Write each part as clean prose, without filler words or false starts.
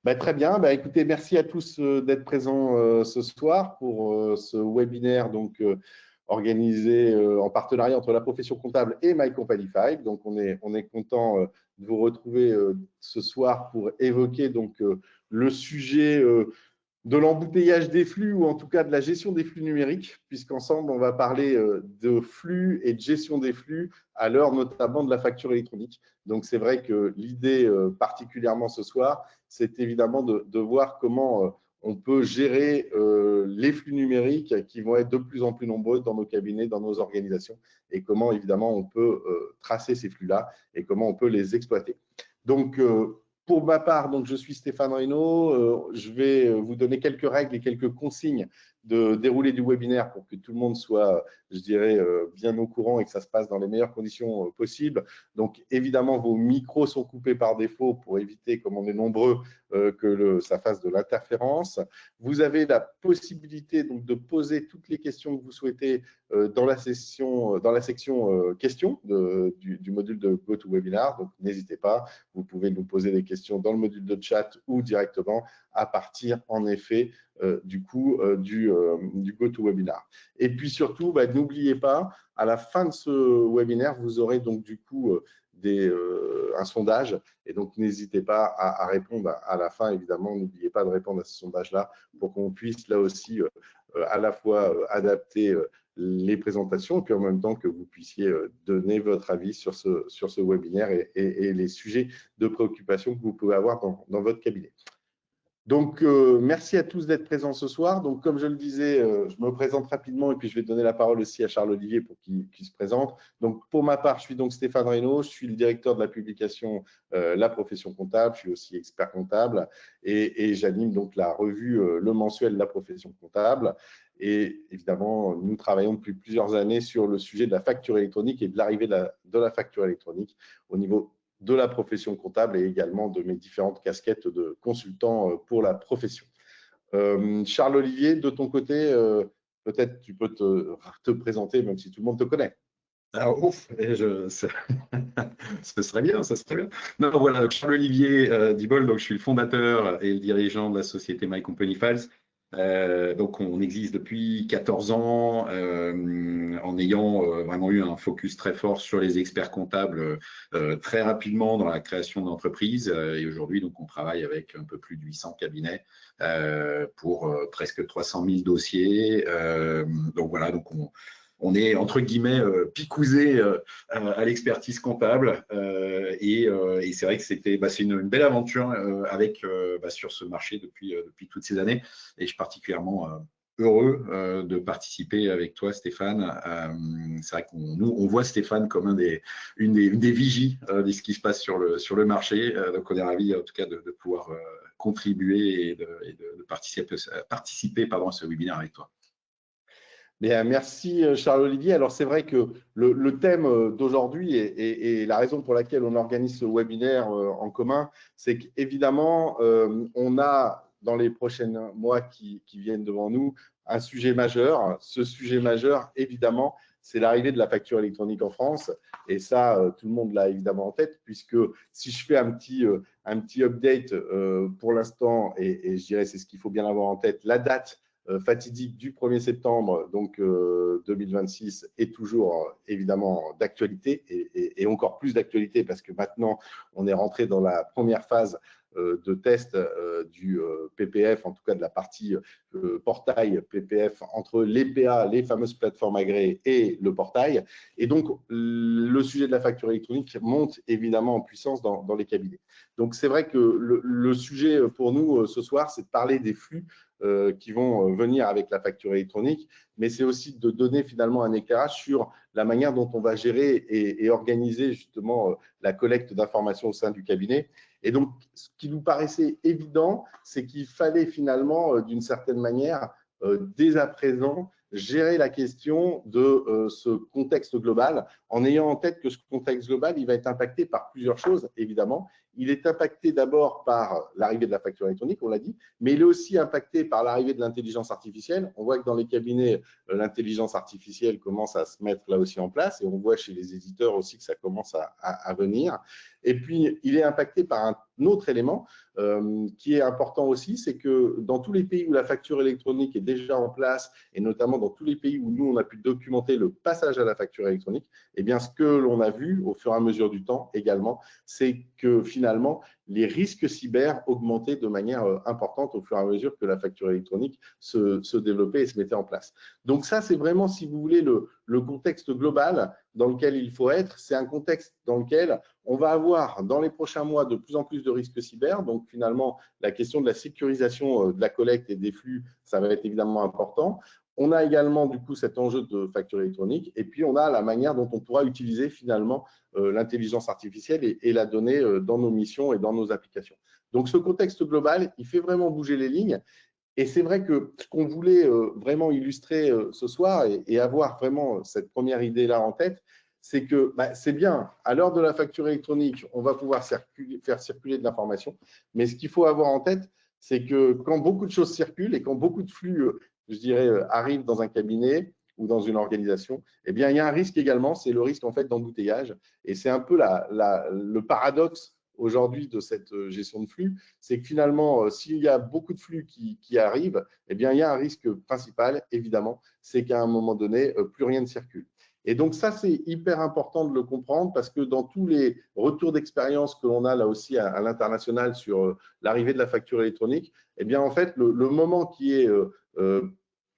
Très bien. Écoutez, merci à tous d'être présents ce soir pour ce webinaire organisé en partenariat entre la profession comptable et My Company 5. Donc, on est content de vous retrouver ce soir pour évoquer le sujet de l'embouteillage des flux ou en tout cas de la gestion des flux numériques, puisqu'ensemble, on va parler de flux et de gestion des flux à l'heure notamment de la facture électronique. Donc, c'est vrai que l'idée particulièrement ce soir, c'est évidemment de voir comment on peut gérer les flux numériques qui vont être de plus en plus nombreux dans nos cabinets, dans nos organisations, et comment évidemment on peut tracer ces flux-là et comment on peut les exploiter. Donc, pour ma part, je suis Stéphane Reynaud. Je vais vous donner quelques règles et quelques consignes de déroulé du webinaire pour que tout le monde soit, je dirais, bien au courant et que ça se passe dans les meilleures conditions possibles. Donc, évidemment, vos micros sont coupés par défaut pour éviter, comme on est nombreux, que ça fasse de l'interférence. Vous avez la possibilité de poser toutes les questions que vous souhaitez dans la section questions du module de GoToWebinar. Donc, n'hésitez pas. Vous pouvez nous poser des questions dans le module de chat ou directement à partir, en effet, du GoToWebinar. Et puis surtout, n'oubliez pas, à la fin de ce webinaire, vous aurez un sondage. Et donc, n'hésitez pas à répondre à la fin, évidemment. N'oubliez pas de répondre à ce sondage-là pour qu'on puisse, là aussi, à la fois adapter les présentations, et puis en même temps que vous puissiez donner votre avis sur ce webinaire et les sujets de préoccupation que vous pouvez avoir dans votre cabinet. Donc, merci à tous d'être présents ce soir. Donc, comme je le disais, je me présente rapidement et puis je vais donner la parole aussi à Charles-Olivier pour qu'il se présente. Donc, pour ma part, je suis donc Stéphane Reynaud, je suis le directeur de la publication La Profession Comptable, je suis aussi expert comptable et j'anime donc la revue Le Mensuel La Profession Comptable. Et évidemment, nous travaillons depuis plusieurs années sur le sujet de la facture électronique et de l'arrivée de la facture électronique au niveau de la profession comptable et également de mes différentes casquettes de consultant pour la profession. Charles-Olivier, de ton côté, peut-être tu peux te présenter, même si tout le monde te connaît. Alors, ouf, ce serait bien, ça serait bien. Non, voilà, Charles-Olivier Dibol, donc je suis le fondateur et le dirigeant de la société My Company Files. Donc, on existe depuis 14 ans en ayant vraiment eu un focus très fort sur les experts comptables très rapidement dans la création d'entreprises. Et aujourd'hui, donc, on travaille avec un peu plus de 800 cabinets pour presque 300 000 dossiers. Donc, voilà, donc on est entre guillemets picousé à l'expertise comptable et c'est vrai que c'est une belle aventure sur ce marché depuis toutes ces années et je suis particulièrement heureux de participer avec toi, Stéphane. C'est vrai on voit Stéphane comme une des vigies de ce qui se passe sur le marché. Donc, on est ravis en tout cas de pouvoir contribuer et de participer à ce webinaire avec toi. Bien, merci Charles-Olivier. Alors, c'est vrai que le thème d'aujourd'hui et la raison pour laquelle on organise ce webinaire en commun, c'est qu'évidemment, on a dans les prochains mois qui viennent devant nous un sujet majeur. Ce sujet majeur, évidemment, c'est l'arrivée de la facture électronique en France. Et ça, tout le monde l'a évidemment en tête, puisque si je fais un petit update pour l'instant, et je dirais c'est ce qu'il faut bien avoir en tête, la date fatidique du 1er septembre 2026 est toujours évidemment d'actualité et encore plus d'actualité parce que maintenant on est rentré dans la première phase de test du PPF, en tout cas de la partie portail PPF entre les PA, les fameuses plateformes agréées et le portail. Et donc, le sujet de la facture électronique monte évidemment en puissance dans les cabinets. Donc, c'est vrai que le sujet pour nous ce soir, c'est de parler des flux qui vont venir avec la facture électronique, mais c'est aussi de donner finalement un éclairage sur la manière dont on va gérer et organiser justement la collecte d'informations au sein du cabinet. Et donc, ce qui nous paraissait évident, c'est qu'il fallait finalement, d'une certaine manière, dès à présent, gérer la question de ce contexte global en ayant en tête que ce contexte global, il va être impacté par plusieurs choses, évidemment. il est impacté d'abord par l'arrivée de la facture électronique, on l'a dit, mais il est aussi impacté par l'arrivée de l'intelligence artificielle. On voit que dans les cabinets, l'intelligence artificielle commence à se mettre là aussi en place et on voit chez les éditeurs aussi que ça commence à venir. Et puis, il est impacté par un autre élément qui est important aussi, c'est que dans tous les pays où la facture électronique est déjà en place, et notamment dans tous les pays où nous, on a pu documenter le passage à la facture électronique, eh bien, ce que l'on a vu au fur et à mesure du temps également, c'est que finalement, les risques cyber augmentaient de manière importante au fur et à mesure que la facture électronique se développait et se mettait en place. Donc ça, c'est vraiment, si vous voulez, le contexte global dans lequel il faut être. C'est un contexte dans lequel on va avoir dans les prochains mois de plus en plus de risques cyber. Donc finalement, la question de la sécurisation de la collecte et des flux, ça va être évidemment important. On a également du coup cet enjeu de facture électronique et puis on a la manière dont on pourra utiliser finalement l'intelligence artificielle et la donnée dans nos missions et dans nos applications. Donc ce contexte global, il fait vraiment bouger les lignes. Et c'est vrai que ce qu'on voulait vraiment illustrer ce soir et avoir vraiment cette première idée-là en tête, c'est que c'est bien, à l'heure de la facture électronique, on va pouvoir faire circuler de l'information, mais ce qu'il faut avoir en tête, c'est que quand beaucoup de choses circulent et quand beaucoup de flux, je dirais, arrivent dans un cabinet ou dans une organisation, eh bien, il y a un risque également, c'est le risque en fait d'embouteillage. Et c'est un peu le paradoxe aujourd'hui de cette gestion de flux, c'est que finalement, s'il y a beaucoup de flux qui arrivent, eh bien, il y a un risque principal, évidemment, c'est qu'à un moment donné, plus rien ne circule. Et donc ça, c'est hyper important de le comprendre parce que dans tous les retours d'expérience que l'on a là aussi à l'international sur l'arrivée de la facture électronique, eh bien, en fait, le moment qui est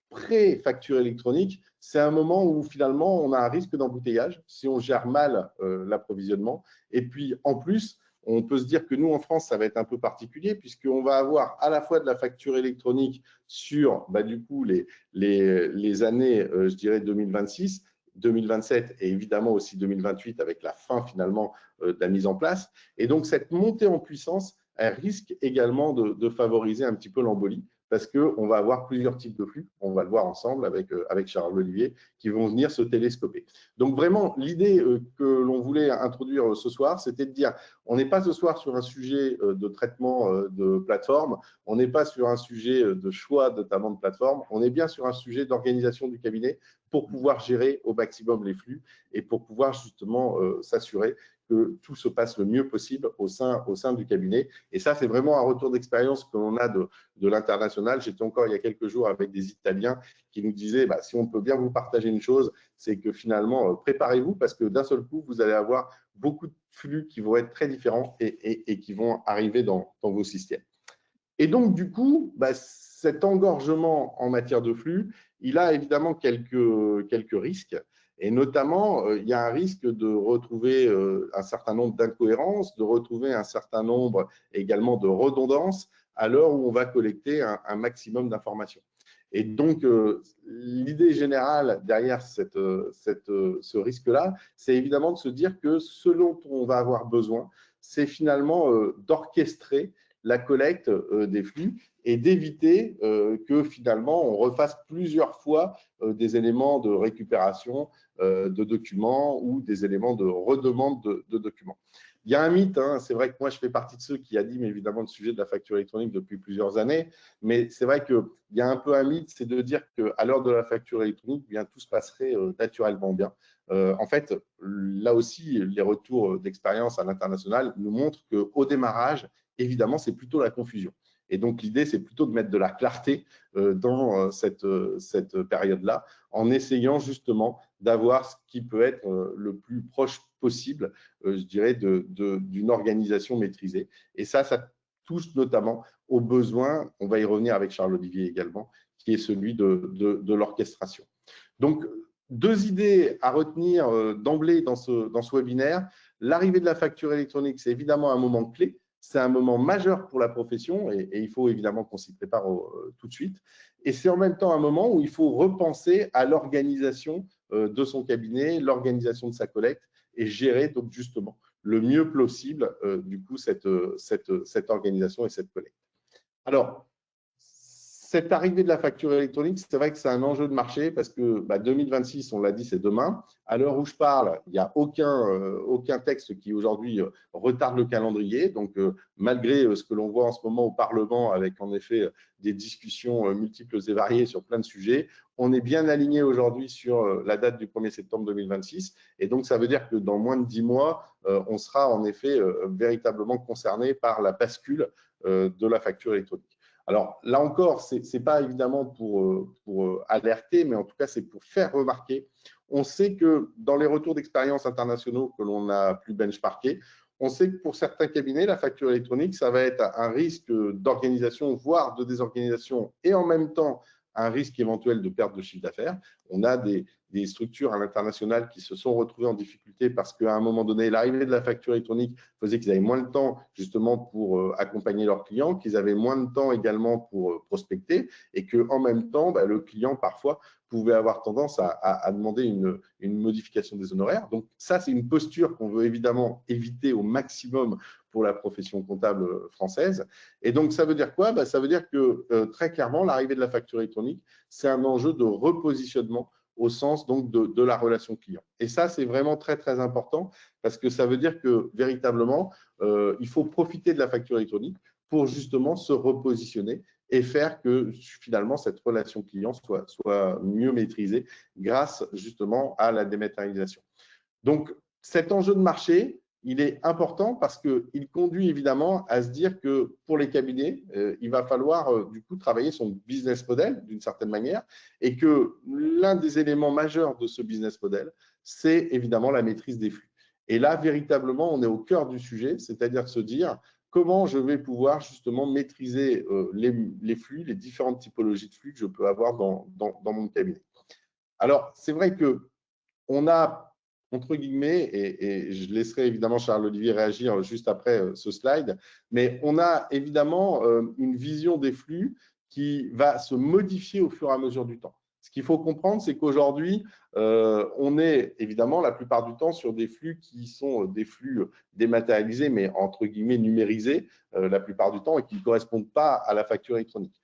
pré-facture électronique, c'est un moment où finalement, on a un risque d'embouteillage si on gère mal l'approvisionnement. Et puis, en plus, on peut se dire que nous, en France, ça va être un peu particulier puisqu'on va avoir à la fois de la facture électronique sur, du coup, les années, je dirais, 2026, 2027 et évidemment aussi 2028 avec la fin finalement de la mise en place. Et donc, cette montée en puissance, elle risque également de favoriser un petit peu l'embolie parce qu'on va avoir plusieurs types de flux, on va le voir ensemble avec Charles-Olivier, qui vont venir se télescoper. Donc vraiment, l'idée que l'on voulait introduire ce soir, c'était de dire, on n'est pas ce soir sur un sujet de traitement de plateforme, on n'est pas sur un sujet de choix notamment de plateforme, on est bien sur un sujet d'organisation du cabinet pour pouvoir gérer au maximum les flux et pour pouvoir justement s'assurer que tout se passe le mieux possible au sein du cabinet. Et ça, c'est vraiment un retour d'expérience que l'on a de l'international. J'étais encore il y a quelques jours avec des Italiens qui nous disaient, si on peut bien vous partager une chose, c'est que finalement, préparez-vous parce que d'un seul coup, vous allez avoir beaucoup de flux qui vont être très différents et qui vont arriver dans vos systèmes. Et donc, du coup, cet engorgement en matière de flux, il a évidemment quelques risques. Et notamment, il y a un risque de retrouver un certain nombre d'incohérences, de retrouver un certain nombre également de redondances à l'heure où on va collecter un maximum d'informations. Et donc, l'idée générale derrière ce risque-là, c'est évidemment de se dire que ce dont on va avoir besoin, c'est finalement d'orchestrer la collecte des flux et d'éviter que finalement on refasse plusieurs fois des éléments de récupération de documents ou des éléments de redemande de documents. Il y a un mythe, c'est vrai que moi je fais partie de ceux qui animent évidemment le sujet de la facture électronique depuis plusieurs années, mais c'est vrai qu'il y a un peu un mythe, c'est de dire qu'à l'heure de la facture électronique, bien tout se passerait naturellement bien. En fait, là aussi, les retours d'expérience à l'international nous montrent qu'au démarrage, évidemment, c'est plutôt la confusion. Et donc, l'idée, c'est plutôt de mettre de la clarté dans cette période-là, en essayant justement d'avoir ce qui peut être le plus proche possible, je dirais, d'une organisation maîtrisée. Et ça touche notamment aux besoins, on va y revenir avec Charles-Olivier également, qui est celui de l'orchestration. Donc, deux idées à retenir d'emblée dans ce webinaire. L'arrivée de la facture électronique, c'est évidemment un moment clé. C'est un moment majeur pour la profession et il faut évidemment qu'on s'y prépare tout de suite. Et c'est en même temps un moment où il faut repenser à l'organisation de son cabinet, l'organisation de sa collecte et gérer donc justement le mieux possible du coup cette organisation et cette collecte. Alors, cette arrivée de la facture électronique, c'est vrai que c'est un enjeu de marché parce que 2026, on l'a dit, c'est demain. À l'heure où je parle, il n'y a aucun texte qui aujourd'hui retarde le calendrier. Donc, malgré ce que l'on voit en ce moment au Parlement, avec en effet des discussions multiples et variées sur plein de sujets, on est bien aligné aujourd'hui sur la date du 1er septembre 2026. Et donc, ça veut dire que dans moins de 10 mois, on sera en effet véritablement concerné par la bascule de la facture électronique. Alors là encore, ce n'est pas évidemment pour alerter, mais en tout cas, c'est pour faire remarquer. On sait que dans les retours d'expérience internationaux que l'on a pu benchmarker, on sait que pour certains cabinets, la facture électronique, ça va être un risque d'organisation, voire de désorganisation, et en même temps, un risque éventuel de perte de chiffre d'affaires. On a des structures à l'international qui se sont retrouvées en difficulté parce qu'à un moment donné, l'arrivée de la facture électronique faisait qu'ils avaient moins de temps justement pour accompagner leurs clients, qu'ils avaient moins de temps également pour prospecter et qu'en même temps, le client parfois pouvait avoir tendance à demander une modification des honoraires. Donc ça, c'est une posture qu'on veut évidemment éviter au maximum pour la profession comptable française. Et donc, ça veut dire quoi? Ça veut dire que très clairement, l'arrivée de la facture électronique, c'est un enjeu de repositionnement au sens donc de la relation client. Et ça, c'est vraiment très, très important parce que ça veut dire que véritablement, il faut profiter de la facture électronique pour justement se repositionner et faire que finalement cette relation client soit mieux maîtrisée grâce justement à la dématérialisation. Donc, cet enjeu de marché, il est important parce qu'il conduit évidemment à se dire que pour les cabinets, il va falloir du coup travailler son business model d'une certaine manière et que l'un des éléments majeurs de ce business model, c'est évidemment la maîtrise des flux. Et là, véritablement, on est au cœur du sujet, c'est-à-dire se dire comment je vais pouvoir justement maîtriser les flux, les différentes typologies de flux que je peux avoir dans mon cabinet. Alors, c'est vrai qu'on a entre guillemets, et je laisserai évidemment Charles-Olivier réagir juste après ce slide, mais on a évidemment une vision des flux qui va se modifier au fur et à mesure du temps. Ce qu'il faut comprendre, c'est qu'aujourd'hui, on est évidemment la plupart du temps sur des flux qui sont des flux dématérialisés, mais entre guillemets numérisés la plupart du temps et qui ne correspondent pas à la facture électronique.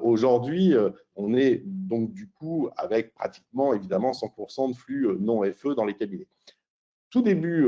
Aujourd'hui, on est donc du coup avec pratiquement évidemment 100% de flux non FE dans les cabinets. Tout début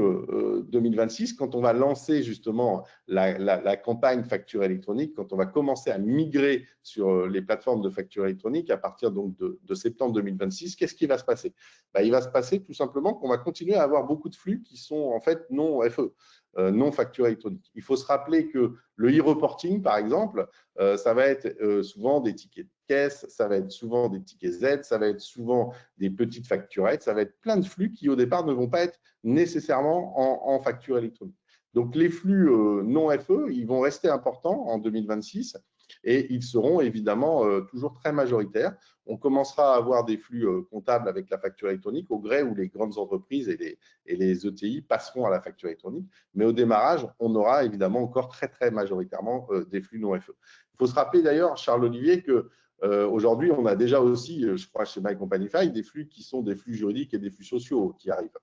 2026, quand on va lancer justement la campagne facture électronique, quand on va commencer à migrer sur les plateformes de facture électronique à partir donc de septembre 2026, qu'est-ce qui va se passer? Il va se passer tout simplement qu'on va continuer à avoir beaucoup de flux qui sont en fait non FE. Non facture électronique. Il faut se rappeler que le e-reporting, par exemple, ça va être souvent des tickets de caisse, ça va être souvent des tickets Z, ça va être souvent des petites facturettes, ça va être plein de flux qui, au départ, ne vont pas être nécessairement en facture électronique. Donc, les flux non FE, ils vont rester importants en 2026 et ils seront évidemment toujours très majoritaires. On commencera à avoir des flux comptables avec la facture électronique au gré où les grandes entreprises et les ETI passeront à la facture électronique. Mais au démarrage, on aura évidemment encore très, très majoritairement des flux non FE. Il faut se rappeler d'ailleurs, Charles-Olivier, que aujourd'hui, on a déjà aussi, je crois, chez My Company File, des flux qui sont des flux juridiques et des flux sociaux qui arrivent.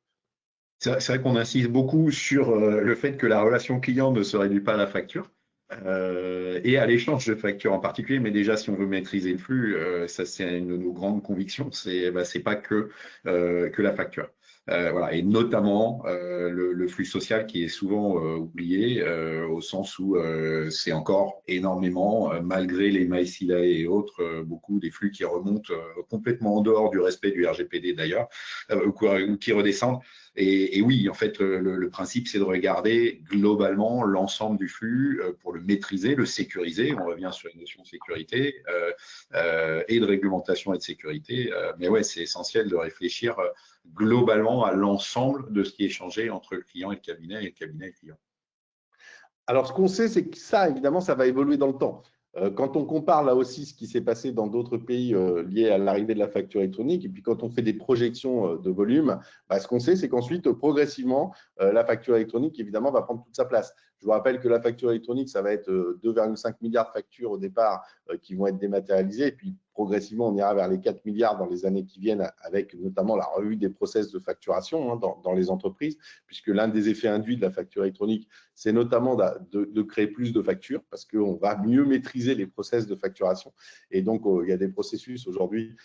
C'est vrai qu'on insiste beaucoup sur le fait que la relation client ne se réduit pas à la facture et à l'échange de factures en particulier. Mais déjà, si on veut maîtriser le flux, ça c'est une de nos grandes convictions, c'est pas que la facture. Voilà, et notamment le flux social qui est souvent oublié au sens où c'est encore énormément, malgré les MySILA et autres, beaucoup des flux qui remontent complètement en dehors du respect du RGPD d'ailleurs, ou qui redescendent. Et oui, en fait, le principe, c'est de regarder globalement l'ensemble du flux pour le maîtriser, le sécuriser. On revient sur une notion de sécurité et de réglementation et de sécurité. Mais ouais, c'est essentiel de réfléchir globalement à l'ensemble de ce qui est échangé entre le client et le cabinet et le client. Alors, ce qu'on sait, c'est que ça, évidemment, ça va évoluer dans le temps. Quand on compare là aussi ce qui s'est passé dans d'autres pays liés à l'arrivée de la facture électronique, et puis quand on fait des projections de volume, ce qu'on sait, c'est qu'ensuite, progressivement, la facture électronique, évidemment, va prendre toute sa place. Je vous rappelle que la facture électronique, ça va être 2,5 milliards de factures au départ qui vont être dématérialisées, et puis progressivement, on ira vers les 4 milliards dans les années qui viennent, avec notamment la revue des process de facturation dans les entreprises, puisque l'un des effets induits de la facture électronique, c'est notamment de créer plus de factures, parce qu'on va mieux maîtriser les process de facturation. Et donc, il y a des processus aujourd'hui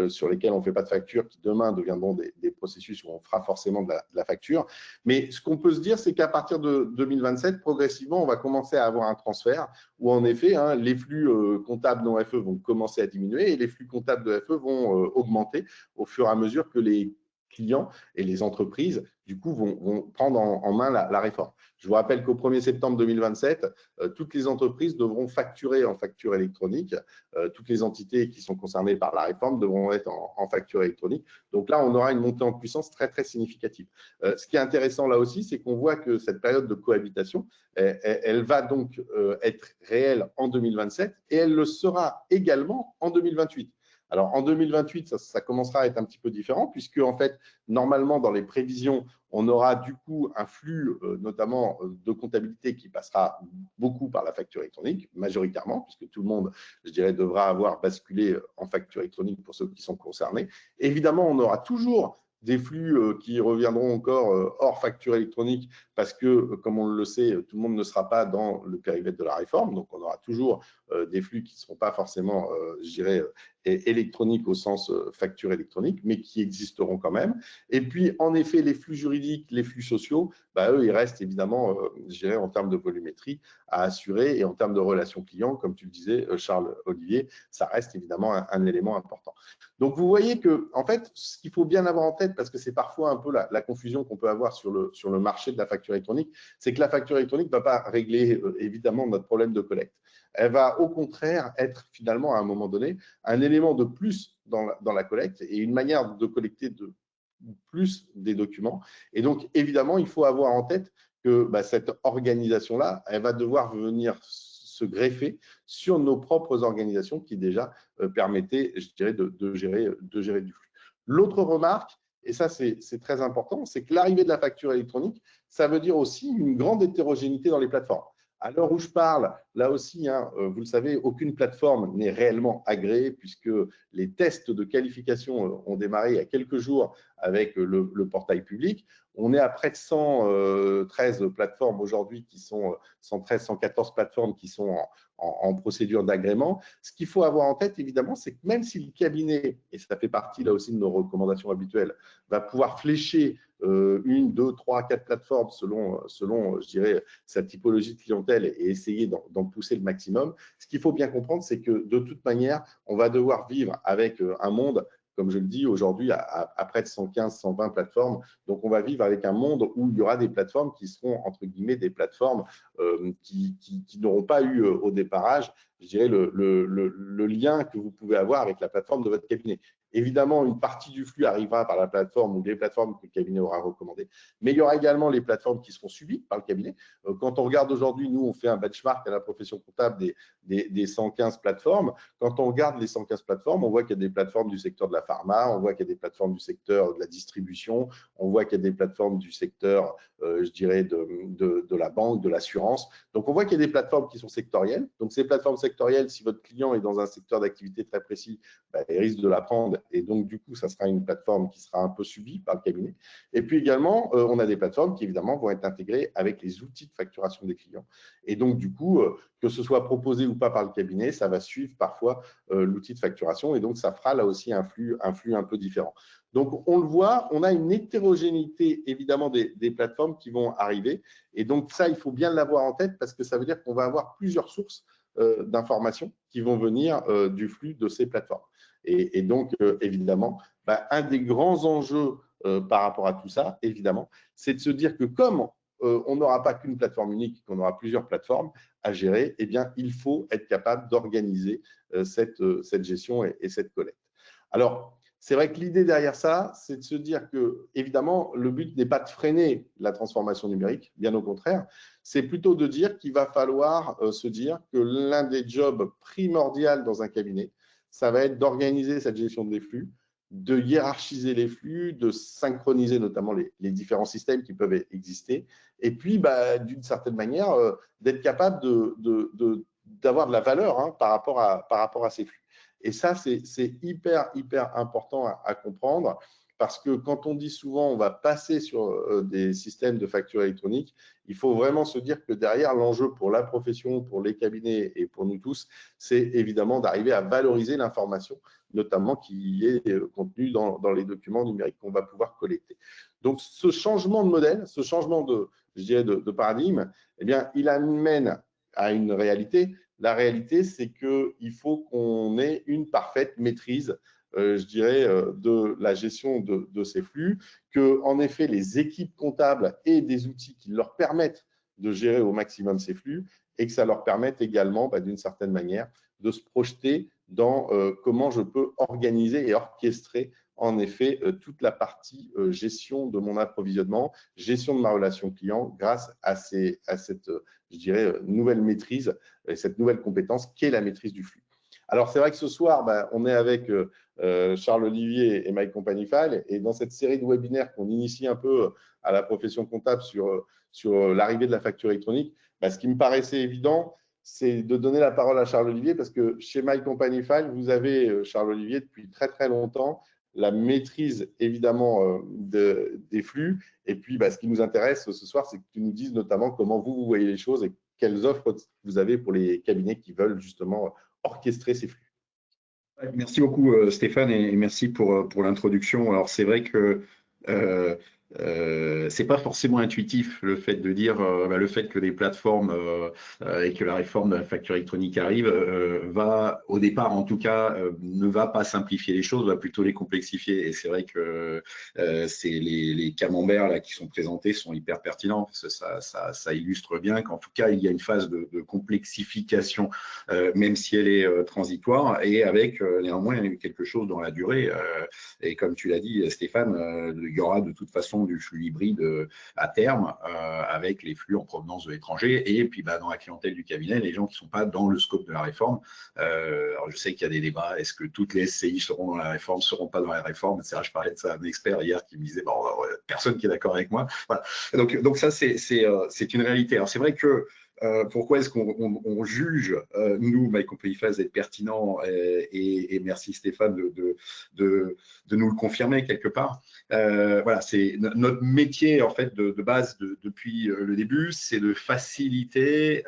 sur lesquels on ne fait pas de facture, qui demain deviendront des processus où on fera forcément de la facture. Mais ce qu'on peut se dire, c'est qu'à partir de 2027, progressivement, on va commencer à avoir un transfert où, en effet, les flux comptables non FE vont commencer à diminuer et les flux comptables de FE vont augmenter au fur et à mesure que les clients et les entreprises, du coup, vont prendre en main la réforme. Je vous rappelle qu'au 1er septembre 2027, toutes les entreprises devront facturer en facture électronique. Toutes les entités qui sont concernées par la réforme devront être en facture électronique. Donc là, on aura une montée en puissance très, très significative. Ce qui est intéressant là aussi, c'est qu'on voit que cette période de cohabitation, elle va donc être réelle en 2027 et elle le sera également en 2028. Alors, en 2028, ça commencera à être un petit peu différent, puisque, en fait, normalement, dans les prévisions, on aura du coup un flux, notamment de comptabilité, qui passera beaucoup par la facture électronique, majoritairement, puisque tout le monde, je dirais, devra avoir basculé en facture électronique pour ceux qui sont concernés. Évidemment, on aura toujours des flux qui reviendront encore hors facture électronique, parce que, comme on le sait, tout le monde ne sera pas dans le périmètre de la réforme. Donc, on aura toujours des flux qui ne seront pas forcément, je dirais, électroniques au sens facture électronique, mais qui existeront quand même. Et puis, en effet, les flux juridiques, les flux sociaux, eux, ils restent évidemment, je dirais, en termes de volumétrie à assurer, et en termes de relations clients, comme tu le disais, Charles-Olivier, ça reste évidemment un élément important. Donc, vous voyez que, en fait, ce qu'il faut bien avoir en tête, parce que c'est parfois un peu la confusion qu'on peut avoir sur le marché de la facture électronique, c'est que la facture électronique ne va pas régler évidemment notre problème de collecte. Elle va au contraire être finalement à un moment donné un élément de plus dans la collecte et une manière de collecter plus des documents. Et donc, évidemment, il faut avoir en tête que cette organisation-là, elle va devoir venir se greffer sur nos propres organisations qui déjà permettaient, je dirais, de gérer du flux. L'autre remarque, et ça c'est très important, c'est que l'arrivée de la facture électronique, ça veut dire aussi une grande hétérogénéité dans les plateformes. À l'heure où je parle, là aussi, vous le savez, aucune plateforme n'est réellement agréée, puisque les tests de qualification ont démarré il y a quelques jours avec le portail public. On est à près de 113 plateformes aujourd'hui qui sont 113, 114 plateformes qui sont en procédure d'agrément. Ce qu'il faut avoir en tête, évidemment, c'est que même si le cabinet, et ça fait partie là aussi de nos recommandations habituelles, va pouvoir flécher 1, 2, 3, 4 plateformes selon, je dirais, sa typologie de clientèle et essayer d'en pousser le maximum, ce qu'il faut bien comprendre, c'est que de toute manière, on va devoir vivre avec un monde, comme je le dis aujourd'hui, à près de 115, 120 plateformes. Donc, on va vivre avec un monde où il y aura des plateformes qui seront, entre guillemets, des plateformes qui n'auront pas eu au déparrage, je dirais, le lien que vous pouvez avoir avec la plateforme de votre cabinet. Évidemment, une partie du flux arrivera par la plateforme ou les plateformes que le cabinet aura recommandées, mais il y aura également les plateformes qui seront subies par le cabinet. Quand on regarde aujourd'hui, nous, on fait un benchmark à la profession comptable des 115 plateformes. Quand on regarde les 115 plateformes, on voit qu'il y a des plateformes du secteur de la pharma, on voit qu'il y a des plateformes du secteur de la distribution, on voit qu'il y a des plateformes du secteur, je dirais, de la banque, de l'assurance. Donc, on voit qu'il y a des plateformes qui sont sectorielles. Donc, ces plateformes sectorielles, si votre client est dans un secteur d'activité très précis, il risque de la prendre. Et donc, du coup, ça sera une plateforme qui sera un peu subie par le cabinet. Et puis également, on a des plateformes qui, évidemment, vont être intégrées avec les outils de facturation des clients. Et donc, du coup, que ce soit proposé ou pas par le cabinet, ça va suivre parfois l'outil de facturation. Et donc, ça fera là aussi un flux un peu différent. Donc, on le voit, on a une hétérogénéité, évidemment, des plateformes qui vont arriver. Et donc, ça, il faut bien l'avoir en tête parce que ça veut dire qu'on va avoir plusieurs sources d'informations qui vont venir du flux de ces plateformes. Et donc, évidemment, un des grands enjeux par rapport à tout ça, évidemment, c'est de se dire que comme on n'aura pas qu'une plateforme unique, qu'on aura plusieurs plateformes à gérer, eh bien, il faut être capable d'organiser cette gestion et cette collecte. Alors, c'est vrai que l'idée derrière ça, c'est de se dire que, évidemment, le but n'est pas de freiner la transformation numérique, bien au contraire, c'est plutôt de dire qu'il va falloir se dire que l'un des jobs primordiaux dans un cabinet, ça va être d'organiser cette gestion des flux, de hiérarchiser les flux, de synchroniser notamment les différents systèmes qui peuvent exister, et puis, d'une certaine manière, d'être capable d'avoir de la valeur par rapport à ces flux. Et ça, c'est hyper, hyper important à comprendre. Parce que quand on dit souvent on va passer sur des systèmes de facture électronique, il faut vraiment se dire que derrière, l'enjeu pour la profession, pour les cabinets et pour nous tous, c'est évidemment d'arriver à valoriser l'information, notamment qui est contenue dans les documents numériques qu'on va pouvoir collecter. Donc, ce changement de modèle, ce changement je dirais de paradigme, eh bien, il amène à une réalité. La réalité, c'est qu'il faut qu'on ait une parfaite maîtrise je dirais, de la gestion de ces flux, que, en effet, les équipes comptables aient des outils qui leur permettent de gérer au maximum ces flux et que ça leur permette également, d'une certaine manière, de se projeter dans comment je peux organiser et orchestrer en effet toute la partie gestion de mon approvisionnement, gestion de ma relation client grâce à cette, je dirais, nouvelle maîtrise et cette nouvelle compétence qu'est la maîtrise du flux. Alors, c'est vrai que ce soir, on est avec Charles Olivier et My Company File, et dans cette série de webinaires qu'on initie un peu à la profession comptable sur l'arrivée de la facture électronique, ce qui me paraissait évident, c'est de donner la parole à Charles Olivier, parce que chez My Company File, vous avez, Charles Olivier, depuis très très longtemps, la maîtrise évidemment des flux. Et puis, ce qui nous intéresse ce soir, c'est que tu nous dises notamment comment vous voyez les choses et quelles offres vous avez pour les cabinets qui veulent justement orchestrer ces flux. Merci beaucoup Stéphane et merci pour l'introduction. Alors c'est vrai que c'est pas forcément intuitif le fait de dire le fait que les plateformes et que la réforme de la facture électronique arrive va au départ en tout cas ne va pas simplifier les choses, va plutôt les complexifier. Et c'est vrai que c'est les camemberts là qui sont présentés sont hyper pertinents parce que ça illustre bien qu'en tout cas il y a une phase de complexification même si elle est transitoire et avec néanmoins quelque chose dans la durée. Et comme tu l'as dit Stéphane, il y aura de toute façon du flux hybride à terme avec les flux en provenance de l'étranger et puis dans la clientèle du cabinet, les gens qui ne sont pas dans le scope de la réforme. Alors je sais qu'il y a des débats, est-ce que toutes les SCI seront dans la réforme, ne seront pas dans la réforme? C'est vrai, je parlais de ça à un expert hier qui me disait personne qui est d'accord avec moi. Voilà. Donc ça c'est une réalité. Alors c'est vrai que pourquoi est-ce qu'on juge, nous, My Company File, être pertinent et merci Stéphane de nous le confirmer quelque part. Voilà, c'est notre métier en fait de base depuis le début, c'est de faciliter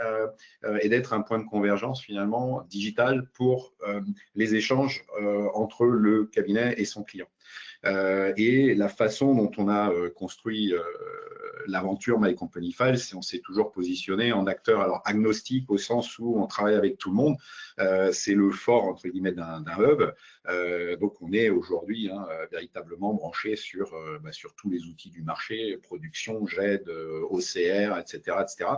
et d'être un point de convergence finalement digital pour les échanges entre le cabinet et son client. Et la façon dont on a construit l'aventure My Company File, c'est on s'est toujours positionné en acteur alors agnostique au sens où on travaille avec tout le monde. C'est le fort entre guillemets d'un hub. Donc on est aujourd'hui véritablement branché sur tous les outils du marché, production, GED, OCR, etc., etc.